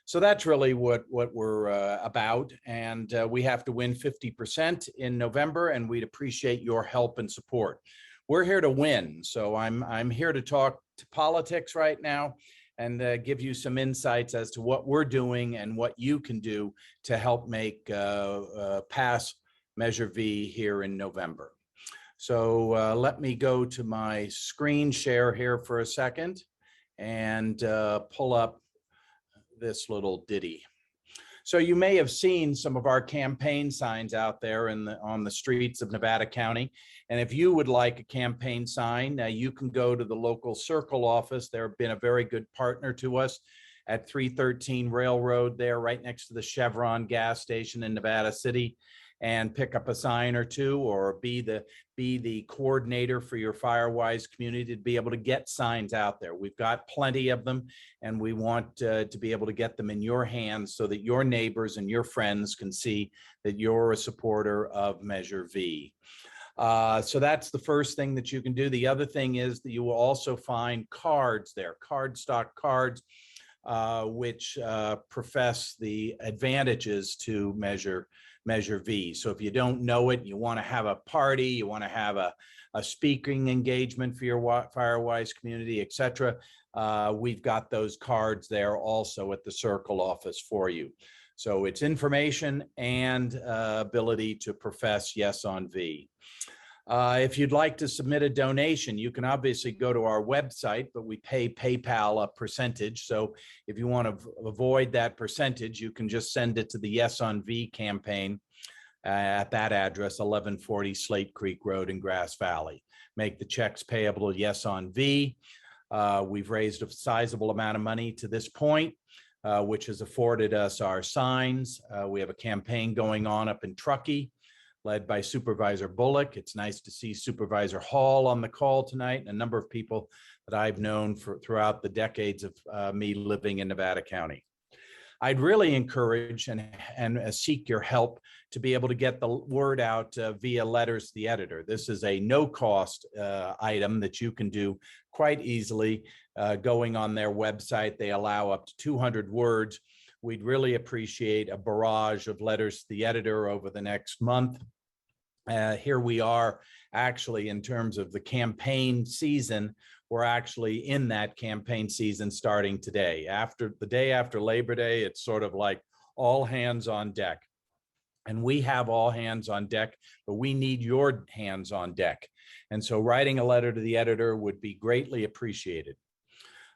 So that's really what we're about. And we have to win 50% in November, and we'd appreciate your help and support. We're here to win. So I'm here to talk to politics right now and give you some insights as to what we're doing and what you can do to help make pass Measure V here in November. So let me go to my screen share here for a second and pull up this little ditty. So you may have seen some of our campaign signs out there on the streets of Nevada County. And if you would like a campaign sign, you can go to the local Circle office. They've been a very good partner to us at 313 Railroad there, right next to the Chevron gas station in Nevada City, and pick up a sign or two, or be the coordinator for your Firewise community to be able to get signs out there. We've got plenty of them, and we want to be able to get them in your hands so that your neighbors and your friends can see that you're a supporter of Measure V. So that's the first thing that you can do. The other thing is that you will also find cards there, cardstock cards, which profess the advantages to Measure Measure V. So if you don't know it, you want to have a party, you want to have a speaking engagement for your Firewise community, etc. We've got those cards there also at the Circle office for you. So it's information and ability to profess yes on V. If you'd like to submit a donation, you can obviously go to our website, but we pay PayPal a percentage. So if you want to avoid that percentage, you can just send it to the Yes on V campaign at that address, 1140 Slate Creek Road in Grass Valley. Make the checks payable to Yes on V. We've raised a sizable amount of money to this point, which has afforded us our signs. We have a campaign going on up in Truckee, led by Supervisor Bullock. It's nice to see Supervisor Hall on the call tonight, and a number of people that I've known throughout the decades of me living in Nevada County. I'd really encourage and seek your help to be able to get the word out via letters to the editor. This is a no-cost item that you can do quite easily going on their website. They allow up to 200 words. We'd really appreciate a barrage of letters to the editor over the next month. Here we are actually in terms of the campaign season. We're actually in that campaign season starting today. After the day after Labor Day, it's sort of like all hands on deck. And we have all hands on deck, but we need your hands on deck. And so writing a letter to the editor would be greatly appreciated.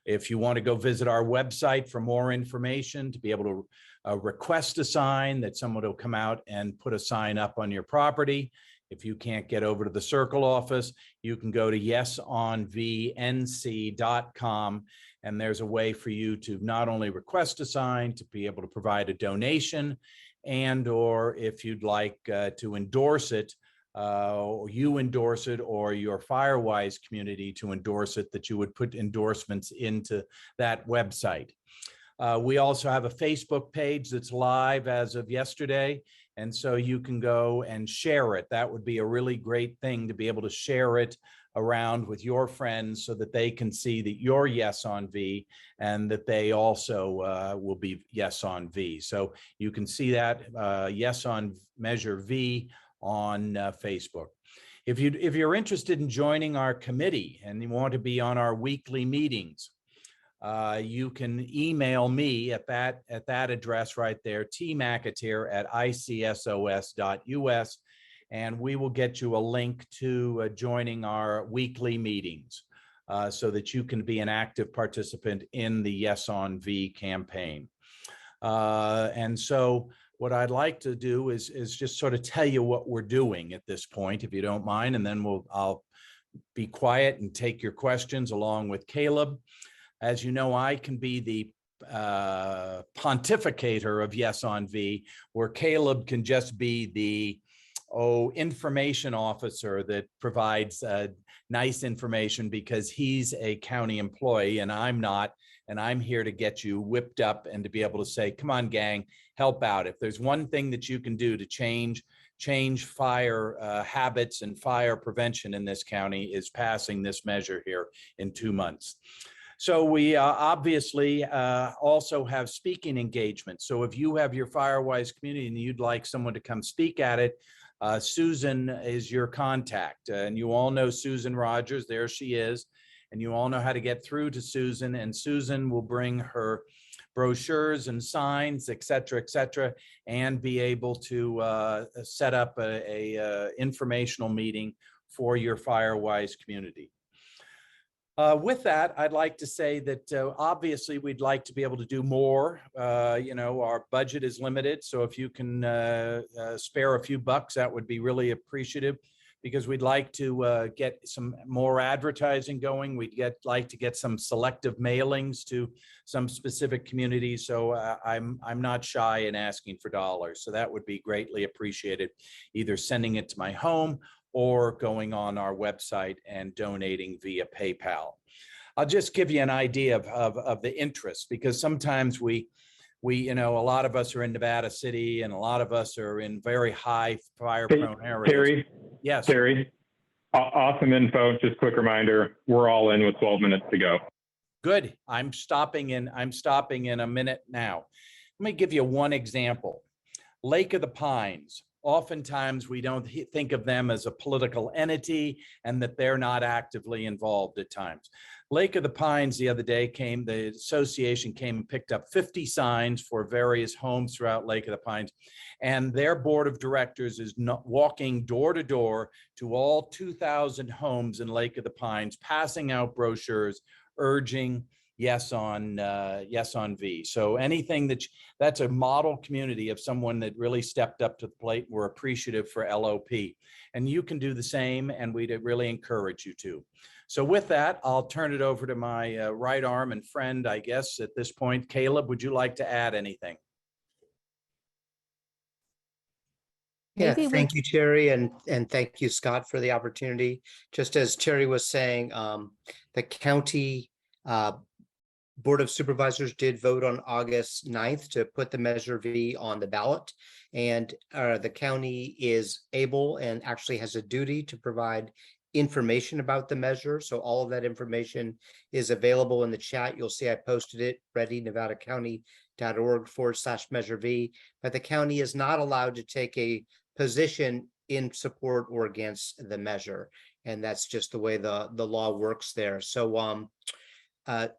If you want to go visit our website for more information, to be able to request a sign, that someone will come out and put a sign up on your property. If you can't get over to the Circle office, you can go to yesonvnc.com, and there's a way for you to not only request a sign, to be able to provide a donation, and or if you'd like to endorse it, or you endorse it, or your Firewise community to endorse it, that you would put endorsements into that website. We also have a Facebook page that's live as of yesterday, and so you can go and share it. That would be a really great thing, to be able to share it around with your friends so that they can see that you're Yes on V, and that they also will be Yes on V. So you can see that Yes on Measure V on Facebook. If you're interested in joining our committee and you want to be on our weekly meetings, you can email me at that address right there, tmcAteer@icsos.us, and we will get you a link to joining our weekly meetings so that you can be an active participant in the Yes on V campaign. And so what I'd like to do is just sort of tell you what we're doing at this point, if you don't mind, and then I'll be quiet and take your questions along with Caleb. As you know, I can be the pontificator of Yes on V, where Caleb can just be the information officer that provides nice information because he's a county employee and I'm not. And I'm here to get you whipped up and to be able to say, come on, gang, help out. If there's one thing that you can do to change fire habits and fire prevention in this county, is passing this measure here in 2 months. So we obviously also have speaking engagements. So if you have your Firewise community and you'd like someone to come speak at it, Susan is your contact. And you all know Susan Rogers, there she is. And you all know how to get through to Susan, and Susan will bring her brochures and signs, et cetera, and be able to set up a informational meeting for your Firewise community. With that, I'd like to say that obviously we'd like to be able to do more. Our budget is limited, so if you can spare a few bucks, that would be really appreciative, because we'd like to get some more advertising going. We'd like to get some selective mailings to some specific communities. So I'm not shy in asking for dollars. So that would be greatly appreciated, either sending it to my home or going on our website and donating via PayPal. I'll just give you an idea of the interest, because sometimes we, a lot of us are in Nevada City and a lot of us are in very high fire prone areas. Terry? Yes. Terry, awesome info. Just quick reminder, we're all in with 12 minutes to go. Good. I'm stopping in a minute now. Let me give you one example. Lake of the Pines. Oftentimes we don't think of them as a political entity and that they're not actively involved at times. Lake of the Pines the other day the association came and picked up 50 signs for various homes throughout Lake of the Pines. And their board of directors is walking door to door to all 2,000 homes in Lake of the Pines, passing out brochures, urging yes on V. So anything that's a model community of someone that really stepped up to the plate. We're appreciative for LOP, and you can do the same, and we'd really encourage you to. So with that, I'll turn it over to my right arm and friend, I guess, at this point. Caleb, would you like to add anything? Yeah, Maybe we- thank you, Terry, and thank you, Scott, for the opportunity. Just as Terry was saying, the county Board of Supervisors did vote on August 9th to put the Measure V on the ballot. And the county is able and actually has a duty to provide information about the measure. So all of that information is available in the chat. You'll see I posted it, readynevadacounty.org/Measure V. But the county is not allowed to take a position in support or against the measure. And that's just the way the law works there. So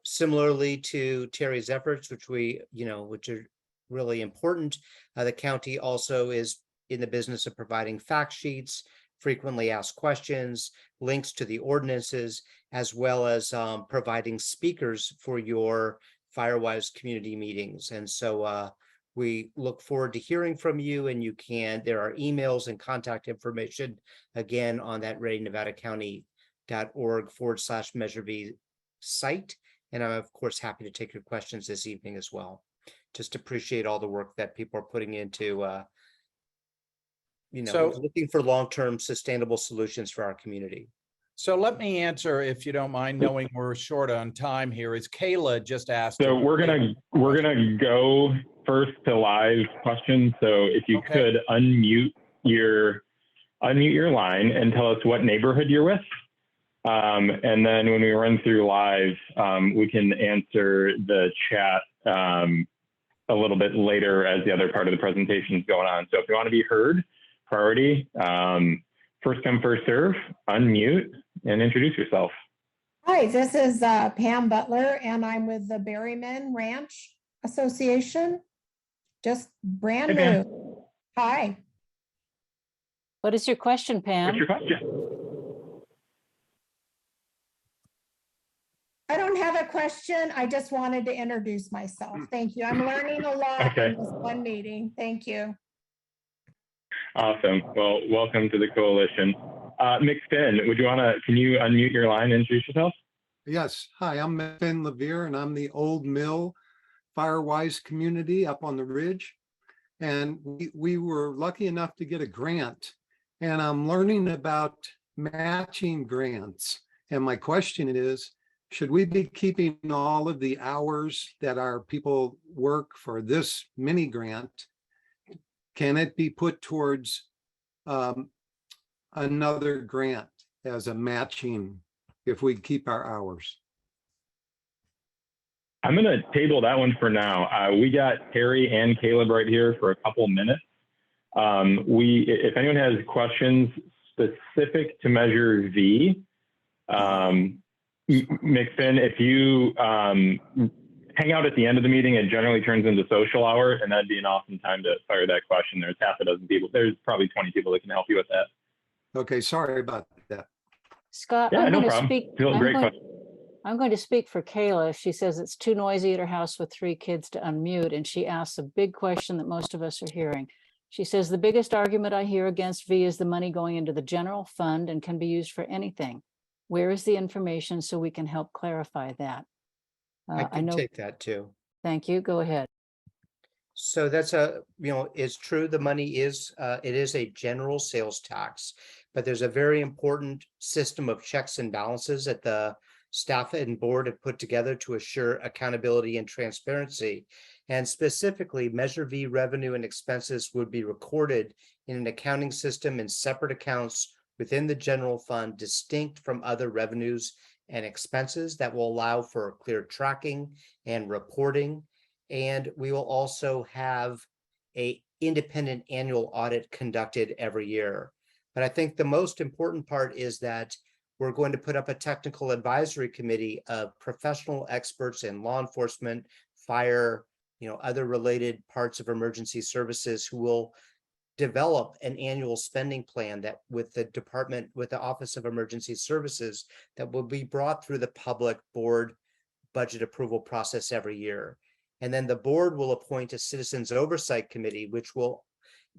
similarly to Terry's efforts, which are really important, the county also is in the business of providing fact sheets, frequently asked questions, links to the ordinances, as well as providing speakers for your Firewise community meetings. And so we look forward to hearing from you, and there are emails and contact information again on that readynevadacounty.org/Measure V site. And I'm of course happy to take your questions this evening as well. Just appreciate all the work that people are putting into looking for long-term sustainable solutions for our community. So let me answer, if you don't mind, knowing we're short on time here, is Kayla just asked. So we're gonna go first to live questions. So if you could unmute your line and tell us what neighborhood you're with. And then when we run through live, we can answer the chat a little bit later as the other part of the presentation is going on. So if you want to be heard, priority, first come, first serve, unmute and introduce yourself. Hi, this is Pam Butler, and I'm with the Berryman Ranch Association. Just brand new. Hi. What is your question, Pam? What's your question? I don't have a question. I just wanted to introduce myself. Thank you. I'm learning a lot in this one meeting. Thank you. Awesome. Well, welcome to the coalition. McFinn, can you unmute your line and introduce yourself? Yes. Hi, I'm McFinn Levere, and I'm the Old Mill Firewise community up on the ridge. And we were lucky enough to get a grant, and I'm learning about matching grants. And my question is, should we be keeping all of the hours that our people work for this mini grant? Can it be put towards another grant as a matching if we keep our hours? I'm going to table that one for now. We got Terry and Caleb right here for a couple minutes. If anyone has questions specific to Measure V, McFinn, if you hang out at the end of the meeting, it generally turns into social hour, and that'd be an awesome time to fire that question. There's half a dozen people. There's probably 20 people that can help you with that. Okay, sorry about that. Scott, Yeah, I'm no going to problem. speak. I'm going to speak for Kayla. She says it's too noisy at her house with 3 kids to unmute, and she asks a big question that most of us are hearing. She says, the biggest argument I hear against V is the money going into the general fund and can be used for anything. Where is the information so we can help clarify that? I can take that too. Thank you. Go ahead. So that's it's true. The money is, it is a general sales tax, but there's a very important system of checks and balances that the staff and board have put together to assure accountability and transparency. And specifically, Measure V revenue and expenses would be recorded in an accounting system in separate accounts within the general fund, distinct from other revenues and expenses that will allow for clear tracking and reporting. And we will also have a independent annual audit conducted every year. But I think the most important part is that we're going to put up a technical advisory committee of professional experts in law enforcement, fire, other related parts of emergency services who will develop an annual spending plan that with the Office of Emergency Services that will be brought through the public board budget approval process every year. And then the board will appoint a citizens oversight committee, which will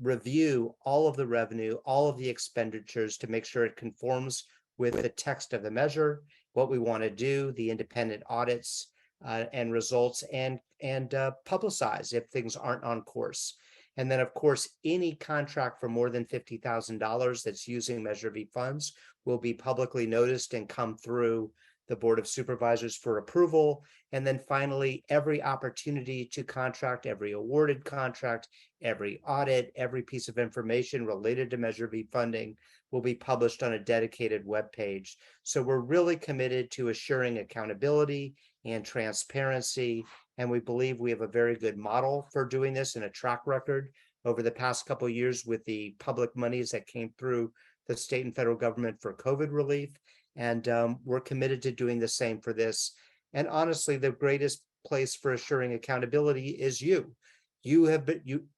review all of the revenue, all of the expenditures to make sure it conforms with the text of the measure, what we want to do, the independent audits and results, and publicize if things aren't on course. And then, of course, any contract for more than $50,000 that's using Measure V funds will be publicly noticed and come through the Board of Supervisors for approval. And then finally, every opportunity to contract, every awarded contract, every audit, every piece of information related to Measure V funding will be published on a dedicated web page. So we're really committed to assuring accountability and transparency. And we believe we have a very good model for doing this and a track record over the past couple of years with the public monies that came through the state and federal government for COVID relief. And we're committed to doing the same for this. And honestly, the greatest place for assuring accountability is you.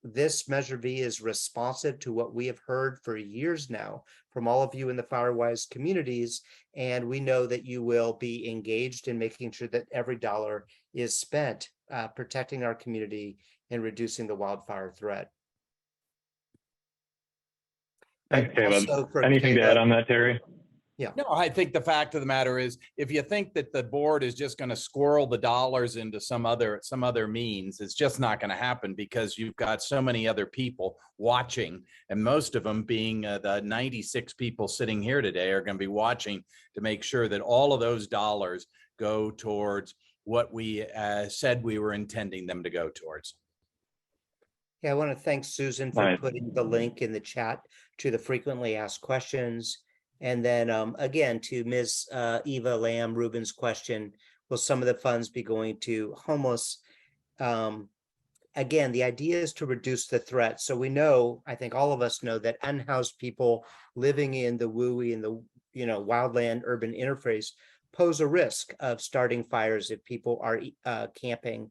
This Measure V is responsive to what we have heard for years now from all of you in the Firewise communities. And we know that you will be engaged in making sure that every dollar is spent protecting our community and reducing the wildfire threat. Thanks, Caleb. Anything to add on that, Terry? Yeah. No, I think the fact of the matter is, if you think that the board is just going to squirrel the dollars into some other means, it's just not going to happen, because you've got so many other people watching, and most of them being the 96 people sitting here today are going to be watching to make sure that all of those dollars go towards what we said we were intending them to go towards. Yeah, I want to thank Susan for putting the link in the chat to the frequently asked questions. And then again, to Ms. Eva Lamb Rubin's question, will some of the funds be going to homeless? Again, the idea is to reduce the threat. So we know, I think all of us know, that unhoused people living in the WUI and the wildland urban interface pose a risk of starting fires if people are camping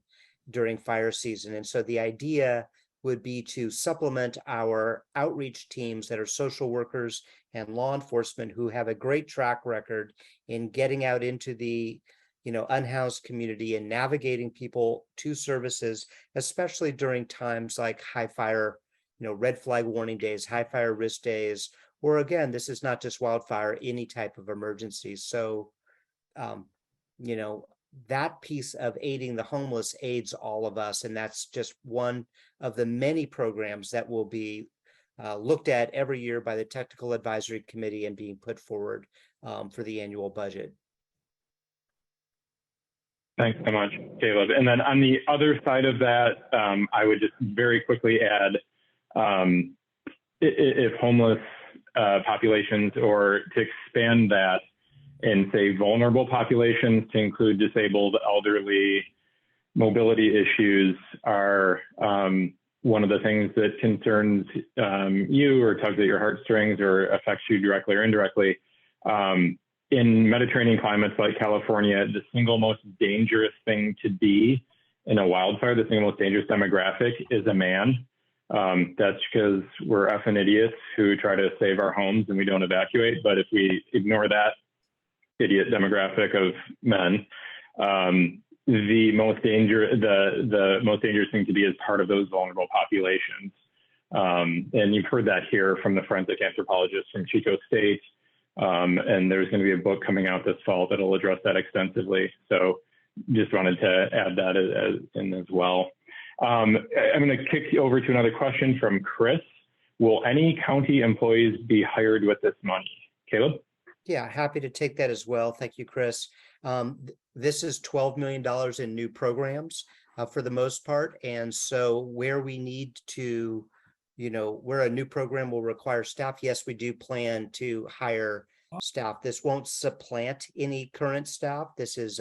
during fire season. And so the idea would be to supplement our outreach teams that are social workers and law enforcement who have a great track record in getting out into the unhoused community and navigating people to services, especially during times like high fire, red flag warning days, high fire risk days, or again, this is not just wildfire, any type of emergency. So, that piece of aiding the homeless aids all of us. And that's just one of the many programs that will be looked at every year by the Technical Advisory Committee and being put forward for the annual budget. Thanks so much, Caleb. And then on the other side of that, I would just very quickly add, if homeless populations, or to expand that and say vulnerable populations to include disabled, elderly, mobility issues are one of the things that concerns you or tugs at your heartstrings or affects you directly or indirectly. In Mediterranean climates like California, the single most dangerous thing to be in a wildfire, the single most dangerous demographic is a man. That's because we're effing idiots who try to save our homes and we don't evacuate. But if we ignore that idiot demographic of men, the most dangerous thing to be is part of those vulnerable populations. And you've heard that here from the forensic anthropologists from Chico State. And there's going to be a book coming out this fall that'll address that extensively. So just wanted to add that as well. I'm going to kick you over to another question from Chris. Will any county employees be hired with this money? Caleb? Yeah, happy to take that as well. Thank you, Chris. This is $12 million in new programs for the most part. And so where we need to, where a new program will require staff, yes, we do plan to hire staff. This won't supplant any current staff. This is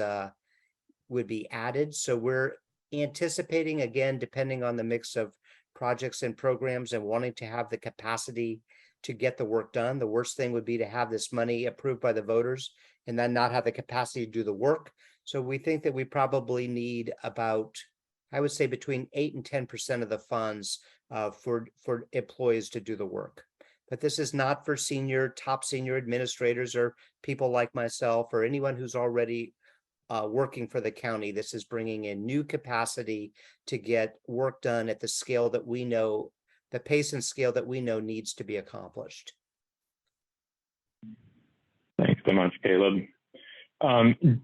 would be added. So we're anticipating, again, depending on the mix of projects and programs and wanting to have the capacity to get the work done. The worst thing would be to have this money approved by the voters and then not have the capacity to do the work. So we think that we probably need about, I would say, between 8 and 10% of the funds for employees to do the work. But this is not for top senior administrators or people like myself or anyone who's already working for the county. This is bringing in new capacity to get work done at the scale that we know, the pace and scale that we know needs to be accomplished. Thanks so much, Caleb.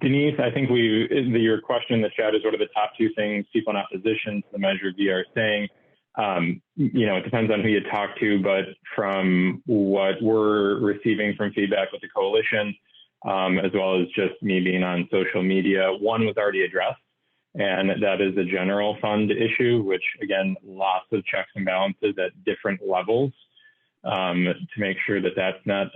Denise, I think your question in the chat is what are the top 2 things people in opposition to the Measure V are saying? It depends on who you talk to, but from what we're receiving from feedback with the coalition, as well as just me being on social media, one was already addressed, and that is the general fund issue, which again, lots of checks and balances at different levels to make sure that that's not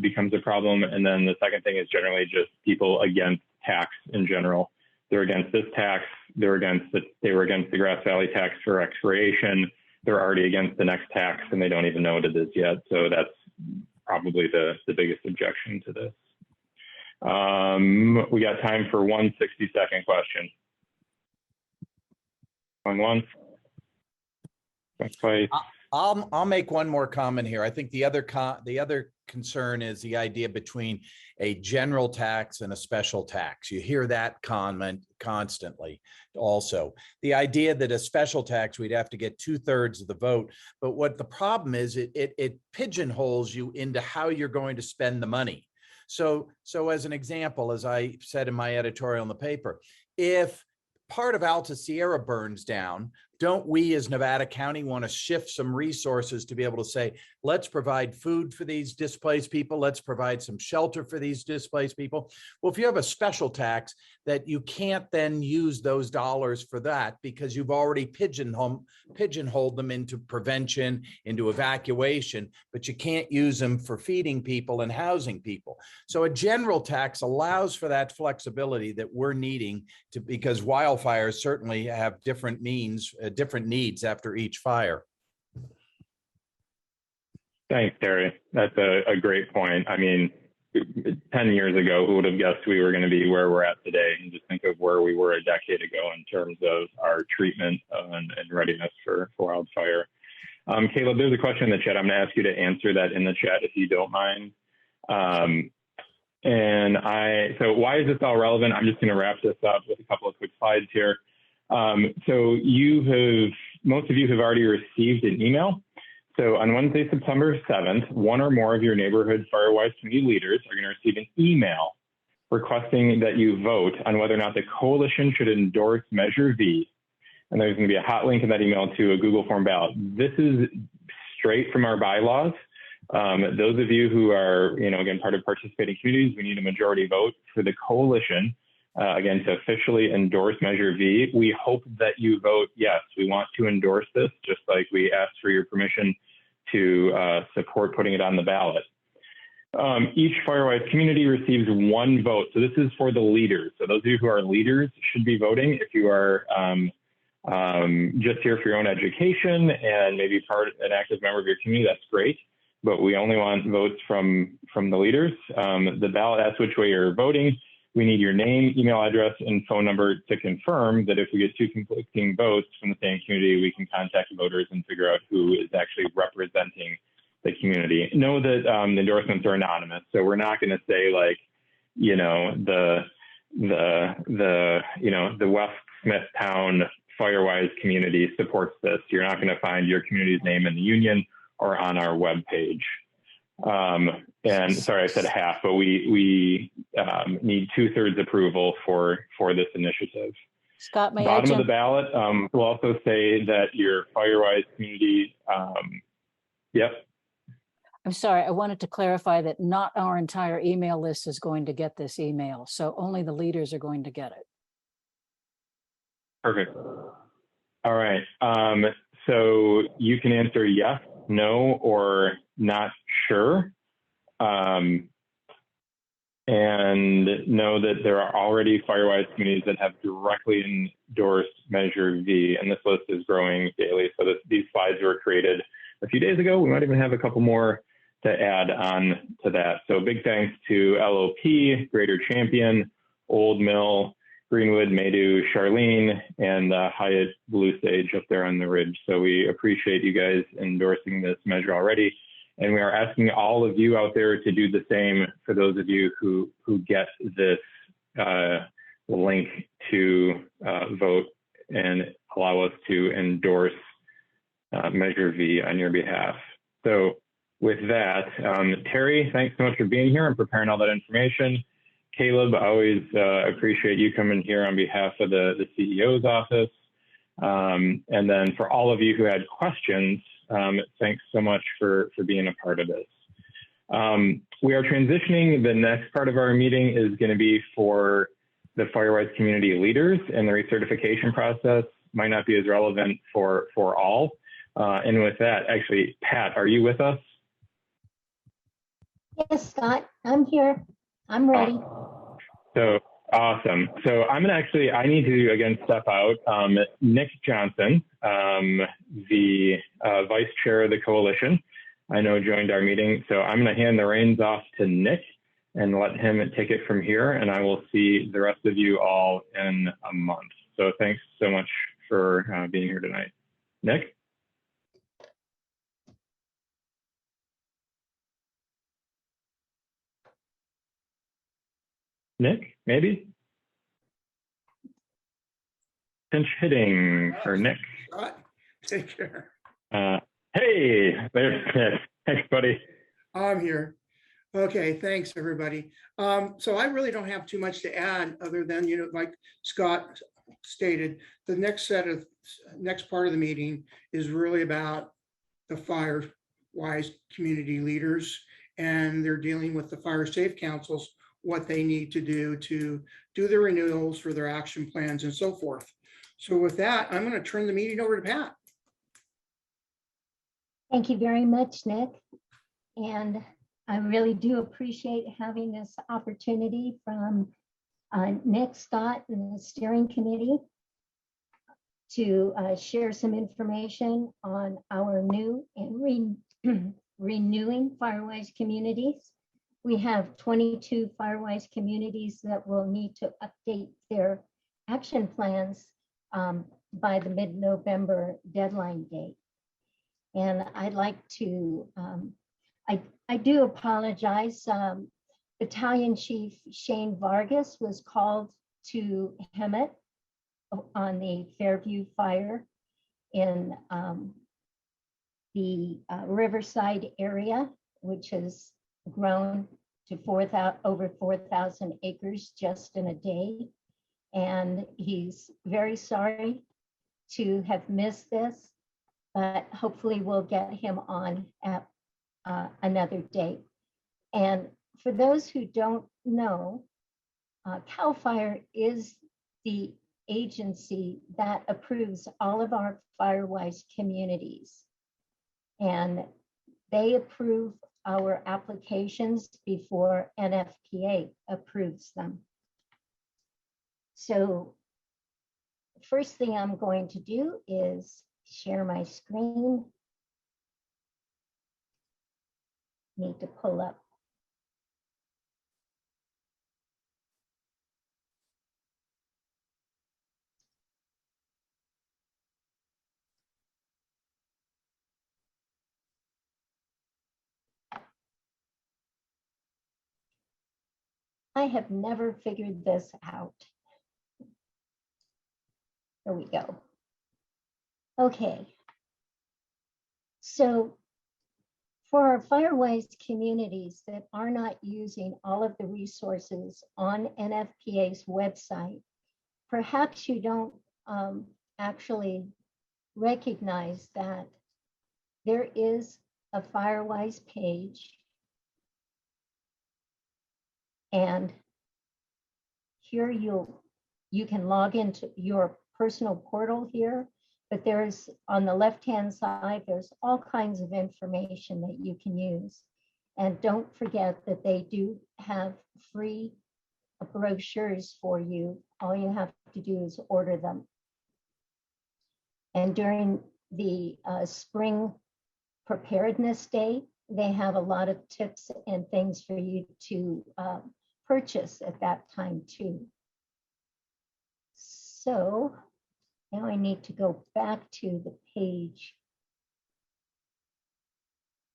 becomes a problem. And then the second thing is generally just people against tax in general. They're against this tax. They were against the Grass Valley tax for expiration. They're already against the next tax, and they don't even know what it is yet. So that's probably the biggest objection to this. We got time for one 60-second question. Going once. Twice. I'll make one more comment here. I think the other concern is the idea between a general tax and a special tax. You hear that comment constantly. Also, the idea that a special tax, we'd have to get 2/3 of the vote. But what the problem is, it pigeonholes you into how you're going to spend the money. So as an example, as I said in my editorial in the paper, if part of Alta Sierra burns down, don't we as Nevada County want to shift some resources to be able to say, let's provide food for these displaced people, let's provide some shelter for these displaced people? Well, if you have a special tax that you can't then use those dollars for that because you've already pigeonholed them into prevention, into evacuation, but you can't use them for feeding people and housing people. So a general tax allows for that flexibility that we're needing to, because wildfires certainly have different means, different needs after each fire. Thanks, Terry. That's a great point. I mean, 10 years ago, who would have guessed we were going to be where we're at today? And just think of where we were a decade ago in terms of our treatment and readiness for wildfire. Caleb, there's a question in the chat. I'm going to ask you to answer that in the chat if you don't mind. So why is this all relevant? I'm just going to wrap this up with a couple of quick slides here. So most of you have already received an email. So on Wednesday, September 7th, one or more of your neighborhood Firewise community leaders are going to receive an email requesting that you vote on whether or not the coalition should endorse Measure V. And there's going to be a hot link in that email to a Google form ballot. This is straight from our bylaws. Those of you who are, again, part of participating communities, we need a majority vote for the coalition, again, to officially endorse Measure V. We hope that you vote yes. We want to endorse this, just like we asked for your permission to support putting it on the ballot. Each Firewise community receives one vote. So this is for the leaders. So those of you who are leaders should be voting. If you are just here for your own education and maybe an active member of your community, that's great. But we only want votes from the leaders. The ballot asks which way you're voting. We need your name, email address, and phone number to confirm that if we get 2 conflicting votes from the same community, we can contact voters and figure out who is actually representing the community. Know that the endorsements are anonymous, so we're not going to say like, the West Smithtown Firewise community supports this. You're not going to find your community's name in the union or on our webpage. And sorry, I said half, but we need 2/3 approval for this initiative. Scott, may Bottom I of the ballot will also say that your Firewise community, yep. I'm sorry, I wanted to clarify that not our entire email list is going to get this email, so only the leaders are going to get it. Perfect. All right. So you can answer yes, no, or not sure. And and know that there are already Firewise communities that have directly endorsed Measure V, and this list is growing daily. So these slides were created a few days ago. We might even have a couple more to add on to that. So big thanks to LOP, Greater Champion, Old Mill, Greenwood, Maydew, Charlene, and Hyatt Blue Sage up there on the ridge. So we appreciate you guys endorsing this measure already. And we are asking all of you out there to do the same for those of you who get this link to vote and allow us to endorse Measure V on your behalf. So with that, Terry, thanks so much for being here and preparing all that information. Caleb, I always appreciate you coming here on behalf of the CEO's office. And then for all of you who had questions, thanks so much for being a part of this. We are transitioning. The next part of our meeting is going to be for the Firewise community leaders, and the recertification process might not be as relevant for all. And with that, actually, Pat, are you with us? Yes, Scott, I'm here. I'm ready. So awesome. So I'm gonna I need to again step out. Nick Johnson, the vice chair of the coalition, I know joined our meeting. So I'm gonna hand the reins off to Nick and let him take it from here. And I will see the rest of you all in a month. So thanks so much for being here tonight. Nick? Nick, maybe? Pinch hitting for Nick. Take care. Hey, there's Nick. Thanks, buddy. I'm here. Okay, thanks, everybody. So I really don't have too much to add other than, like Scott stated, the next part of the meeting is really about the Firewise community leaders, and they're dealing with the fire safe councils, what they need to do the renewals for their action plans and so forth. So with that, I'm going to turn the meeting over to Pat. Thank you very much, Nick. And I really do appreciate having this opportunity from Nick, Scott, and the steering committee to share some information on our new and renewing Firewise communities. We have 22 Firewise communities that will need to update their action plans by the mid-November deadline date. And I'd like to, I do apologize. Battalion Chief Shane Vargas was called to Hemet on the Fairview fire in the Riverside area, which has grown to over 4,000 acres just in a day. And he's very sorry to have missed this, but hopefully we'll get him on at another date. And for those who don't know, CAL FIRE is the agency that approves all of our Firewise communities. And they approve our applications before NFPA approves them. So first thing I'm going to do is share my screen. Need to pull up. I have never figured this out. There we go. Okay. So for our Firewise communities that are not using all of the resources on NFPA's website, perhaps you don't actually recognize that there is a Firewise page. And here you can log into your personal portal here, but there's on the left-hand side, there's all kinds of information that you can use. And don't forget that they do have free brochures for you. All you have to do is order them. And during the spring preparedness day, they have a lot of tips and things for you to purchase at that time too. So now I need to go back to the page.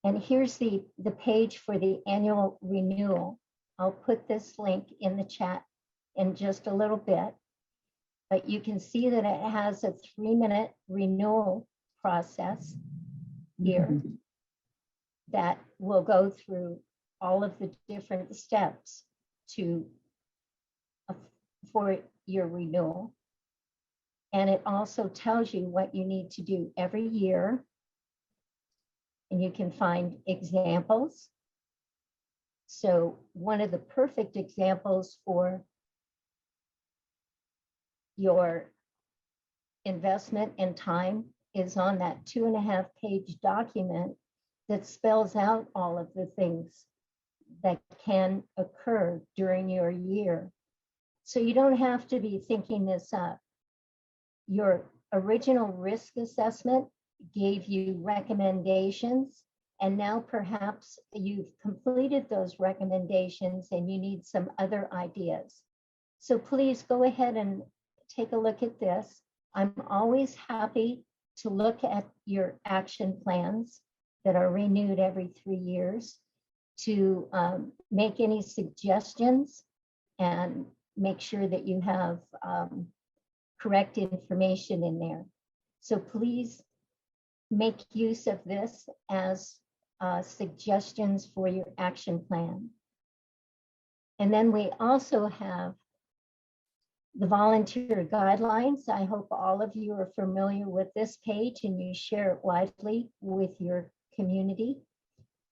And here's the page for the annual renewal. I'll put this link in the chat in just a little bit, but you can see that it has a 3-minute renewal process here that will go through all of the different steps for your renewal. And it also tells you what you need to do every year. And you can find examples. So one of the perfect examples for your investment in time is on that 2.5-page document that spells out all of the things that can occur during your year. So you don't have to be thinking this up. Your original risk assessment gave you recommendations, and now perhaps you've completed those recommendations and you need some other ideas. So please go ahead and take a look at this. I'm always happy to look at your action plans that are renewed every 3 years to make any suggestions and make sure that you have correct information in there. So please make use of this as suggestions for your action plan. And then we also have the volunteer guidelines. I hope all of you are familiar with this page and you share it widely with your community.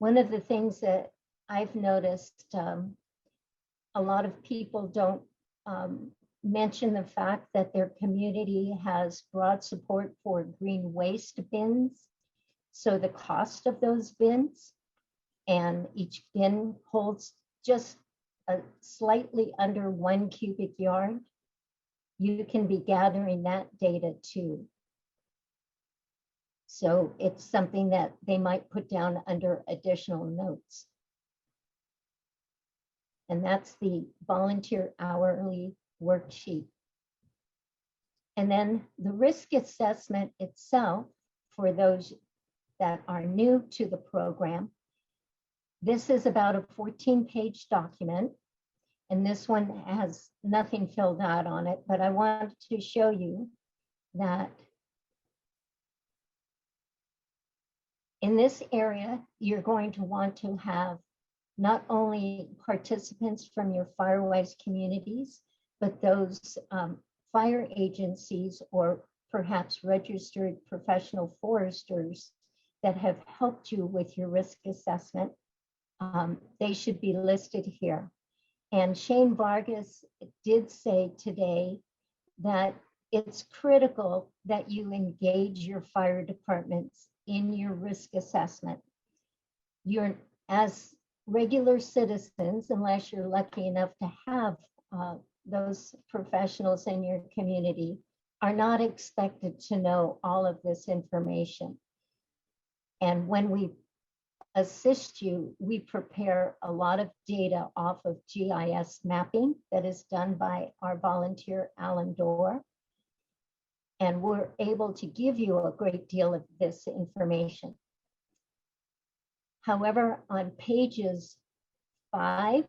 One of the things that I've noticed, a lot of people don't mention the fact that their community has broad support for green waste bins. So the cost of those bins, and each bin holds just slightly under 1 cubic yard. You can be gathering that data too. So it's something that they might put down under additional notes. And that's the volunteer hourly worksheet. And then the risk assessment itself, for those that are new to the program, this is about a 14-page document. And this one has nothing filled out on it, but I wanted to show you that in this area, you're going to want to have not only participants from your Firewise communities, but those fire agencies or perhaps registered professional foresters that have helped you with your risk assessment. They should be listed here. And Shane Vargas did say today that it's critical that you engage your fire departments in your risk assessment. You're, as regular citizens, unless you're lucky enough to have those professionals in your community, are not expected to know all of this information. And when we assist you, we prepare a lot of data off of GIS mapping that is done by our volunteer, Alan Dorr. And we're able to give you a great deal of this information. However, on pages 5,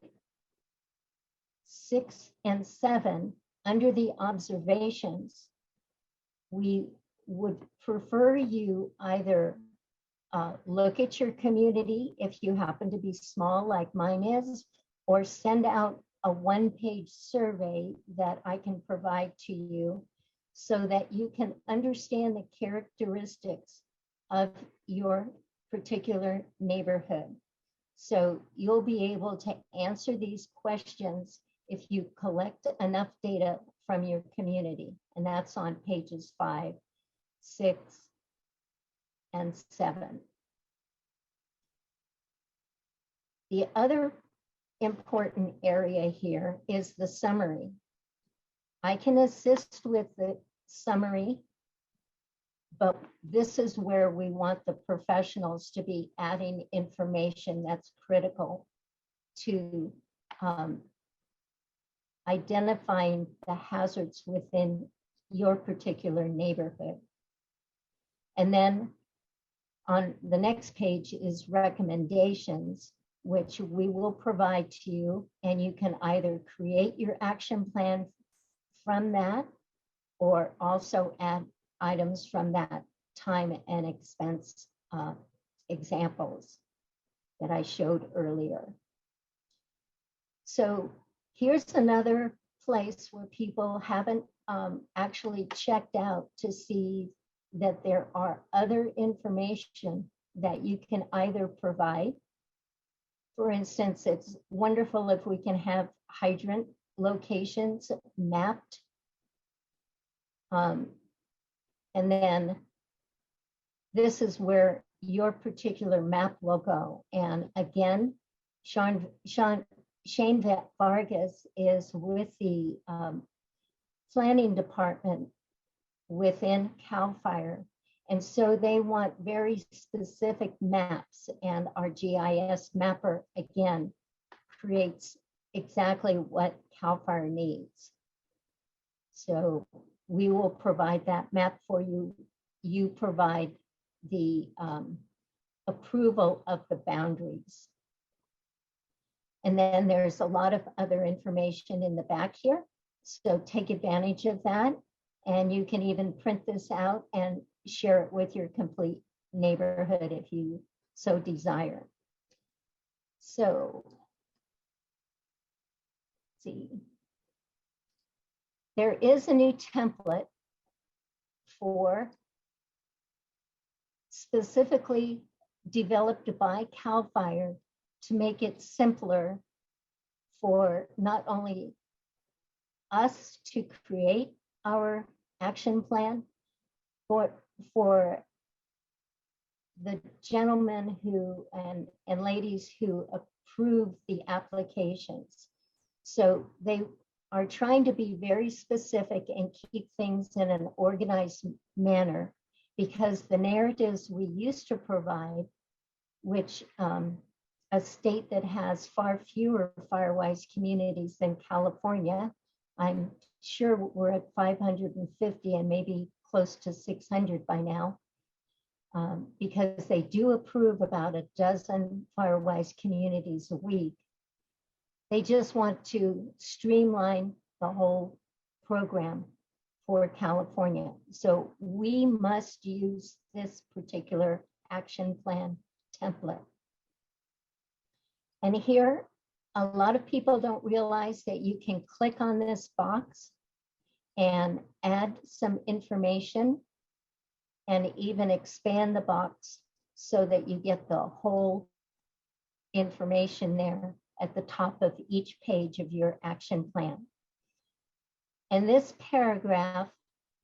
6, and 7, under the observations, we would prefer you either look at your community if you happen to be small like mine is, or send out a 1-page survey that I can provide to you so that you can understand the characteristics of your particular neighborhood. So you'll be able to answer these questions if you collect enough data from your community. And that's on pages 5, 6, and 7. The other important area here is the summary. I can assist with the summary, but this is where we want the professionals to be adding information that's critical to identifying the hazards within your particular neighborhood. And then on the next page is recommendations, which we will provide to you, and you can either create your action plan from that or also add items from that time and expense examples that I showed earlier. So here's another place where people haven't actually checked out to see that there are other information that you can either provide. For instance, it's wonderful if we can have hydrant locations mapped. And then this is where your particular map will go. And again, Shane Vargas is with the planning department within CAL FIRE. And so they want very specific maps, and our GIS mapper, again, creates exactly what CAL FIRE needs. So we will provide that map for you. You provide the approval of the boundaries. And then there's a lot of other information in the back here. So take advantage of that. And you can even print this out and share it with your complete neighborhood if you so desire. So, let's see. There is a new template for specifically developed by CAL FIRE to make it simpler for not only us to create our action plan, but for the gentlemen who and ladies who approve the applications. So they are trying to be very specific and keep things in an organized manner, because the narratives we used to provide, which a state that has far fewer Firewise communities than California, I'm sure we're at 550 and maybe close to 600 by now, because they do approve about a dozen Firewise communities a week. They just want to streamline the whole program for California. So we must use this particular action plan template. And here, a lot of people don't realize that you can click on this box and add some information and even expand the box so that you get the whole information there at the top of each page of your action plan. In this paragraph,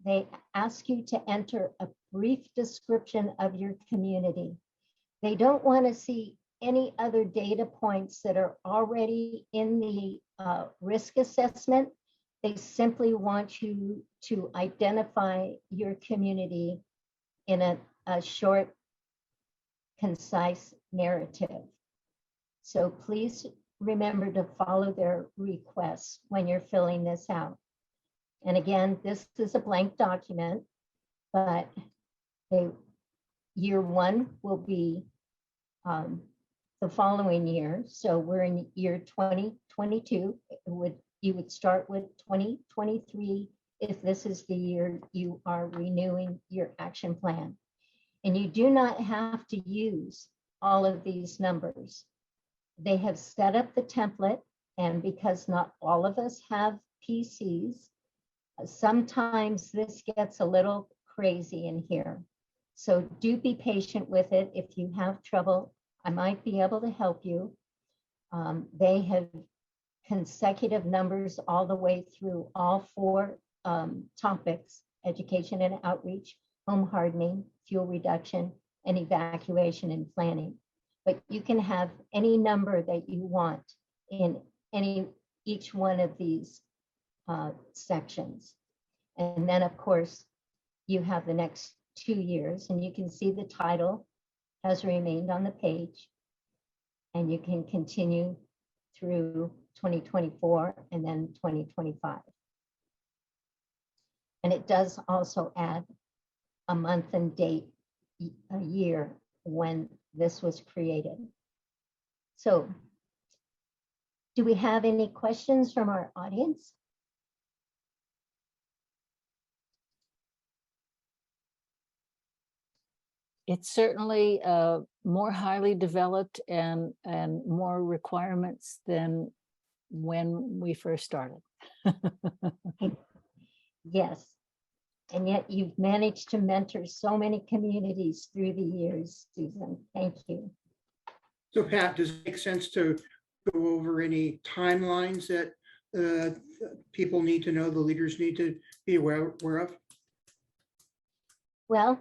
they ask you to enter a brief description of your community. They don't want to see any other data points that are already in the risk assessment. They simply want you to identify your community in a short, concise narrative. So please remember to follow their requests when you're filling this out. And again, this is a blank document, but year one will be the following year. So we're in year 2022. You would start with 2023 if this is the year you are renewing your action plan. And you do not have to use all of these numbers. They have set up the template, and because not all of us have PCs, sometimes this gets a little crazy in here. So do be patient with it. If you have trouble, I might be able to help you. They have consecutive numbers all the way through all four topics: education and outreach, home hardening, fuel reduction, and evacuation and planning. But you can have any number that you want. in each one of these sections. And then, of course, you have the next 2 years, and you can see the title has remained on the page, and you can continue through 2024 and then 2025. And it does also add a month and date, a year when this was created. So, do we have any questions from our audience? It's certainly more highly developed and more requirements than when we first started. Yes. And yet you've managed to mentor so many communities through the years, Susan. Thank you. So Pat, does it make sense to go over any timelines that people need to know, the leaders need to be aware of? Well,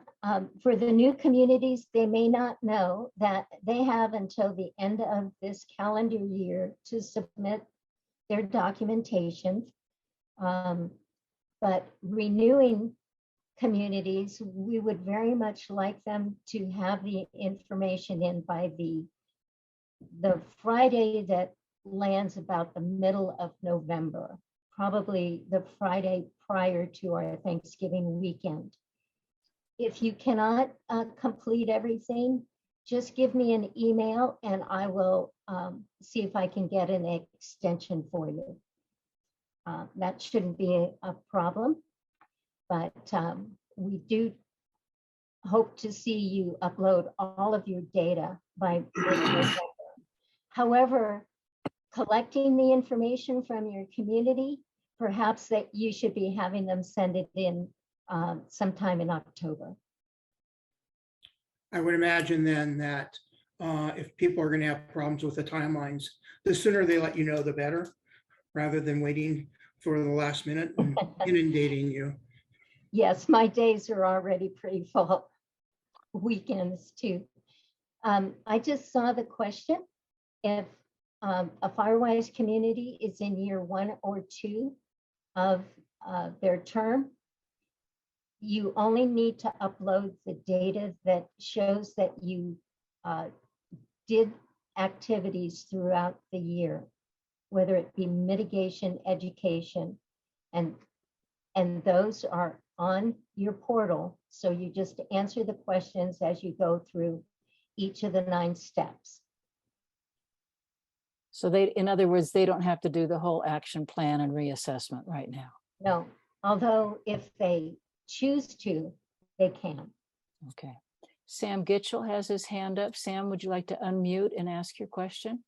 for the new communities, they may not know that they have until the end of this calendar year to submit their documentation. But renewing communities, we would very much like them to have the information in by the Friday that lands about the middle of November, probably the Friday prior to our Thanksgiving weekend. If you cannot complete everything, just give me an email and I will see if I can get an extension for you. That shouldn't be a problem, but we do hope to see you upload all of your data by November. However, collecting the information from your community, perhaps that you should be having them send it in sometime in October. I would imagine then that if people are going to have problems with the timelines, the sooner they let you know, the better, rather than waiting for the last minute and inundating you. Yes, my days are already pretty full. Weekends too. I just saw the question. If a Firewise community is in year 1 or 2 of their term, you only need to upload the data that shows that you did activities throughout the year, whether it be mitigation, education, and those are on your portal. So you just answer the questions as you go through each of the 9 steps. So they, in other words, they don't have to do the whole action plan and reassessment right now. No, although if they choose to, they can. Okay. Sam Gitchell has his hand up. Sam, would you like to unmute and ask your question?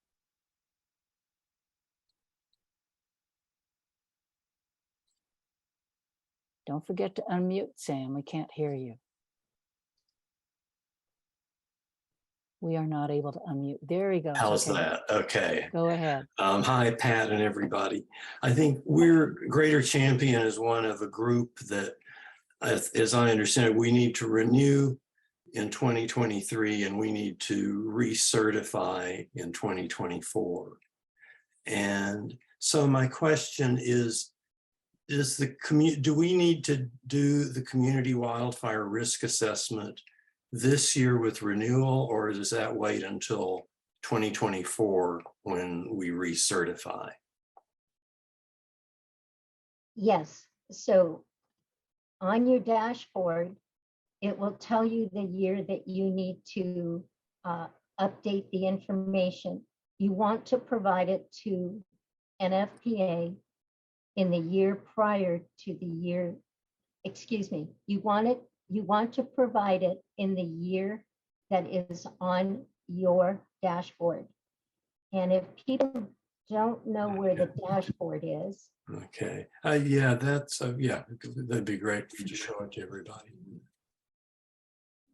Don't forget to unmute, Sam. We can't hear you. We are not able to unmute. There he goes. How's that? Okay. Go ahead. Hi, Pat and everybody. I think Greater Champion is one of a group that, as I understand it, we need to renew in 2023 and we need to recertify in 2024. And so my question is do we need to do the community wildfire risk assessment this year with Renewal, or does that wait until 2024 when we recertify? Yes, so on your dashboard, it will tell you the year that you need to update the information. You want to provide it to NFPA in the year prior to the year, excuse me, you want to provide it in the year that is on your dashboard. And if people don't know where the dashboard is. Okay. Yeah, that's, yeah, that'd be great to show it to everybody.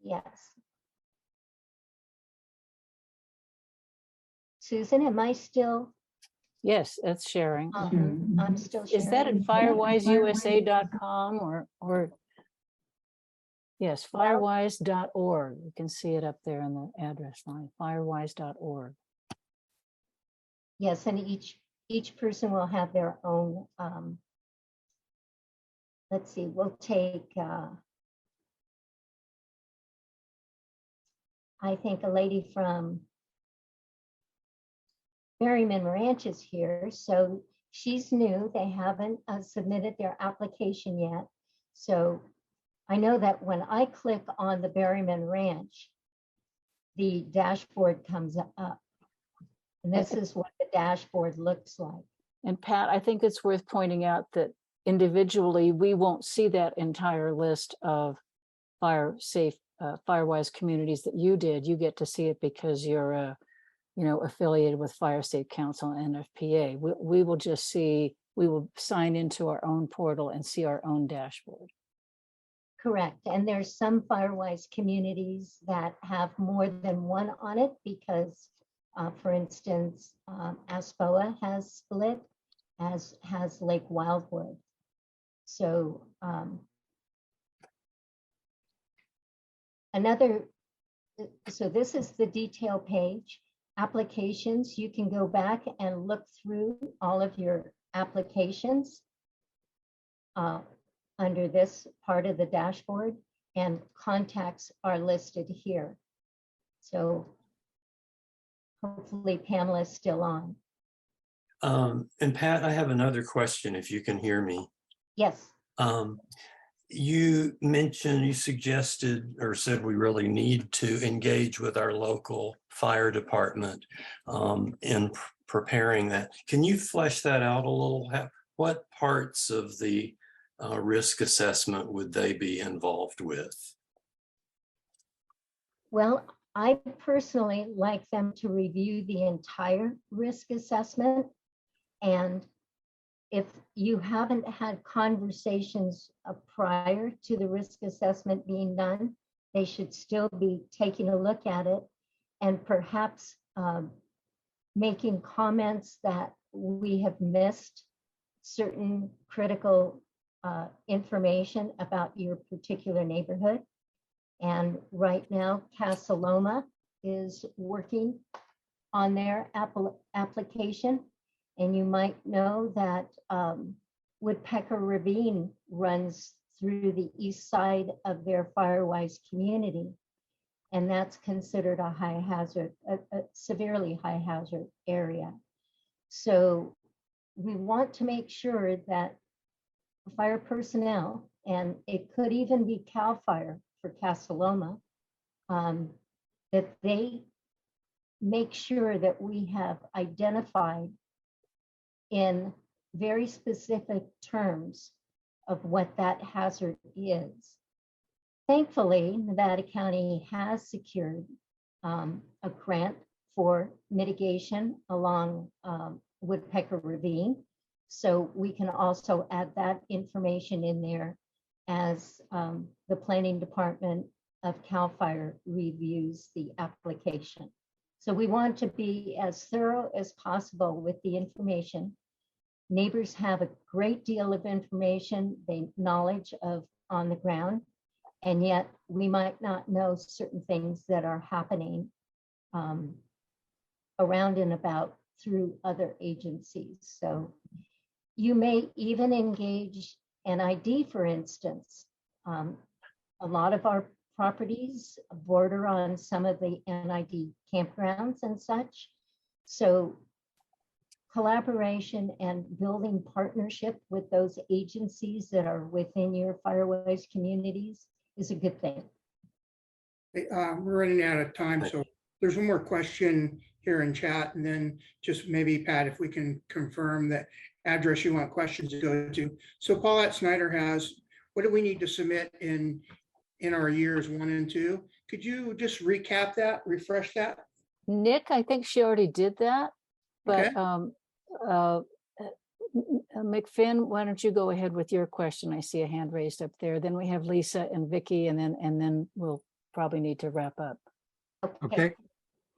Yes. Susan, am I still? Yes, that's sharing. I'm still sharing. Is that at firewiseusa.com or yes, firewise.org. You can see it up there in the address line, firewise.org. Yes, and each person will have their own, let's see, we'll take, I think a lady from Berryman Ranch is here, so she's new. They haven't submitted their application yet. So I know that when I click on the Berryman Ranch, the dashboard comes up. And this is what the dashboard looks like. And Pat, I think it's worth pointing out that individually, we won't see that entire list of Firewise communities that you did. You get to see it because you're affiliated with Fire Safe Council and NFPA. We will just see, we will sign into our own portal and see our own dashboard. Correct. And there's some Firewise communities that have more than one on it because, for instance, Aspoa has split, as has Lake Wildwood. So so this is the detail page. Applications, you can go back and look through all of your applications under this part of the dashboard, and contacts are listed here. So hopefully Pamela's still on. And Pat, I have another question if you can hear me. Yes. You mentioned, you suggested or said we really need to engage with our local fire department in preparing that. Can you flesh that out a little? What parts of the risk assessment would they be involved with? Well, I personally like them to review the entire risk assessment. And if you haven't had conversations prior to the risk assessment being done, they should still be taking a look at it and perhaps making comments that we have missed certain critical information about your particular neighborhood. And right now, Casa Loma is working on their application. And you might know that Woodpecker Ravine runs through the east side of their Firewise community. And that's considered a high hazard, a severely high hazard area. So we want to make sure that fire personnel, and it could even be CAL FIRE for Casa Loma, that they make sure that we have identified in very specific terms of what that hazard is. Thankfully, Nevada County has secured a grant for mitigation along Woodpecker Ravine. So we can also add that information in there as the planning department of CAL FIRE reviews the application. So we want to be as thorough as possible with the information. Neighbors have a great deal of information, knowledge of on the ground, and yet we might not know certain things that are happening around and about through other agencies. So you may even engage NID, for instance. A lot of our properties border on some of the NID campgrounds and such. So collaboration and building partnership with those agencies that are within your Firewise communities is a good thing. We're running out of time, so there's one more question here in chat, and then just maybe, Pat, if we can confirm that address you want questions to go to. So Paulette Snyder has, what do we need to submit in our years 1 and 2? Could you just recap that, refresh that? Nick, I think she already did that, but Okay. McFinn, why don't you go ahead with your question? I see a hand raised up there. Then we have Lisa and Vicky, and then we'll probably need to wrap up. Okay.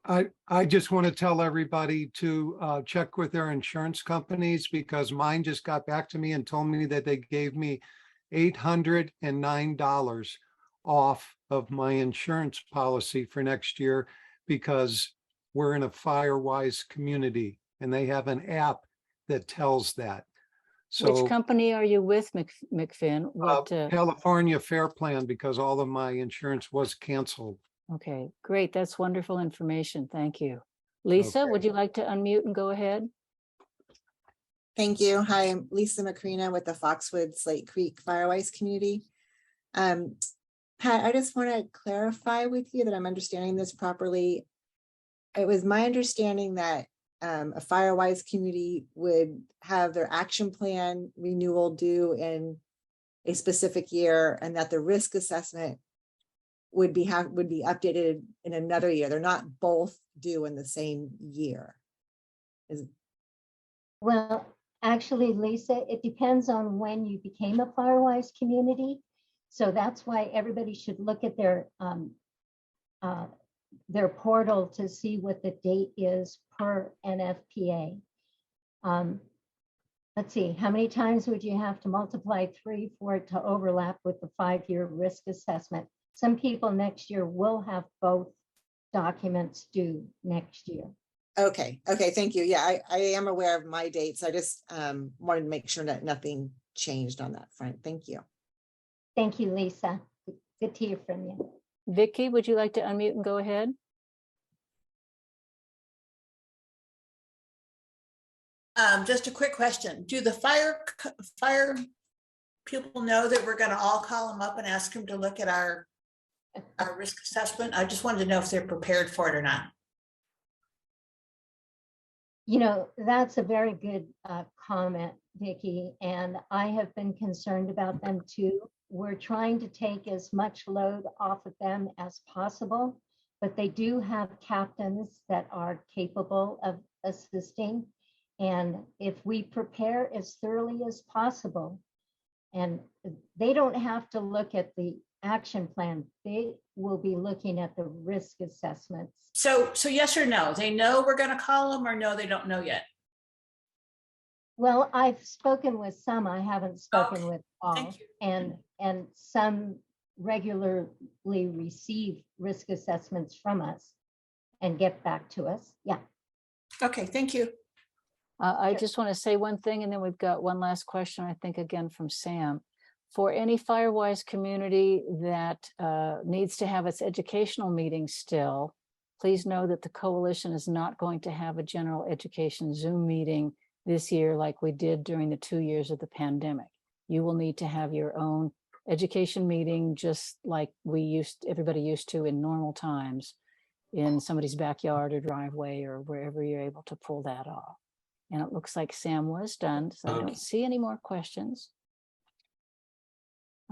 I just want to tell everybody to check with their insurance companies, because mine just got back to me and told me that they gave me $809 off of my insurance policy for next year, because we're in a Firewise community. and they have an app that tells that. Which So company are you with, McFinn? What, California Fair Plan, because all of my insurance was canceled. okay, great. That's wonderful information. Thank you. Lisa, would you like to unmute and go ahead? Thank you. Hi, I'm Lisa Macrina with the Foxwood Slate Creek Firewise community. Pat, I just want to clarify with you that I'm understanding this properly. It was my understanding that a Firewise community would have their action plan renewal due in a specific year, and that the risk assessment would be updated in another year. They're not both due in the same year. Well, actually, Lisa, it depends on when you became a Firewise community. So that's why everybody should look at their portal to see what the date is per NFPA. Let's see, how many times would you have to multiply 3 for it to overlap with the 5-year risk assessment? Some people next year will have both documents due next year. Okay, thank you. Yeah, I am aware of my dates. I just wanted to make sure that nothing changed on that front. Thank you. Thank you, Lisa. Good to hear from you. Vicky, would you like to unmute and go ahead? Just a quick question. Do the fire people know that we're going to all call them up and ask them to look at our risk assessment? I just wanted to know if they're prepared for it or not. You know, that's a very good comment, Vicki, and I have been concerned about them too. We're trying to take as much load off of them as possible, but they do have captains that are capable of assisting. And if we prepare as thoroughly as possible, and they don't have to look at the action plan, they will be looking at the risk assessments. So yes or no? They know we're going to call them, or no, they don't know yet? Well, I've spoken with some, I haven't spoken with all. Thank you. And some regularly receive risk assessments from us and get back to us. Yeah. Okay, thank you. I just want to say one thing, and then we've got one last question, I think, again from Sam. For any Firewise community that needs to have its educational meeting still, please know that the coalition is not going to have a general education Zoom meeting this year like we did during the 2 years of the pandemic. You will need to have your own education meeting, just like everybody used to in normal times, in somebody's backyard or driveway or wherever you're able to pull that off. And it looks like Sam was done, so I don't see any more questions.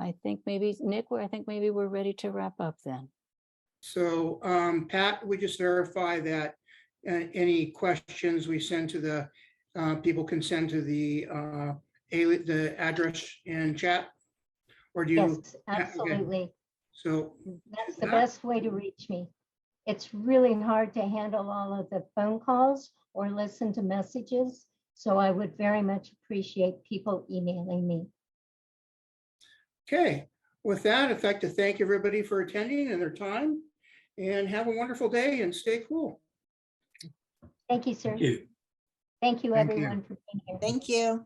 I think maybe, Nick, I think maybe we're ready to wrap up then. So Pat, we just verify that any questions we send to the people can send to the address in chat, or do you? Yes, absolutely. Okay. So that's the best way to reach me. It's really hard to handle all of the phone calls or listen to messages, so I would very much appreciate people emailing me. Okay, with that, I'd like to thank everybody for attending and their time, and have a wonderful day and stay cool. Thank you, sir. Thank you. Thank you, everyone, for being here. Thank you.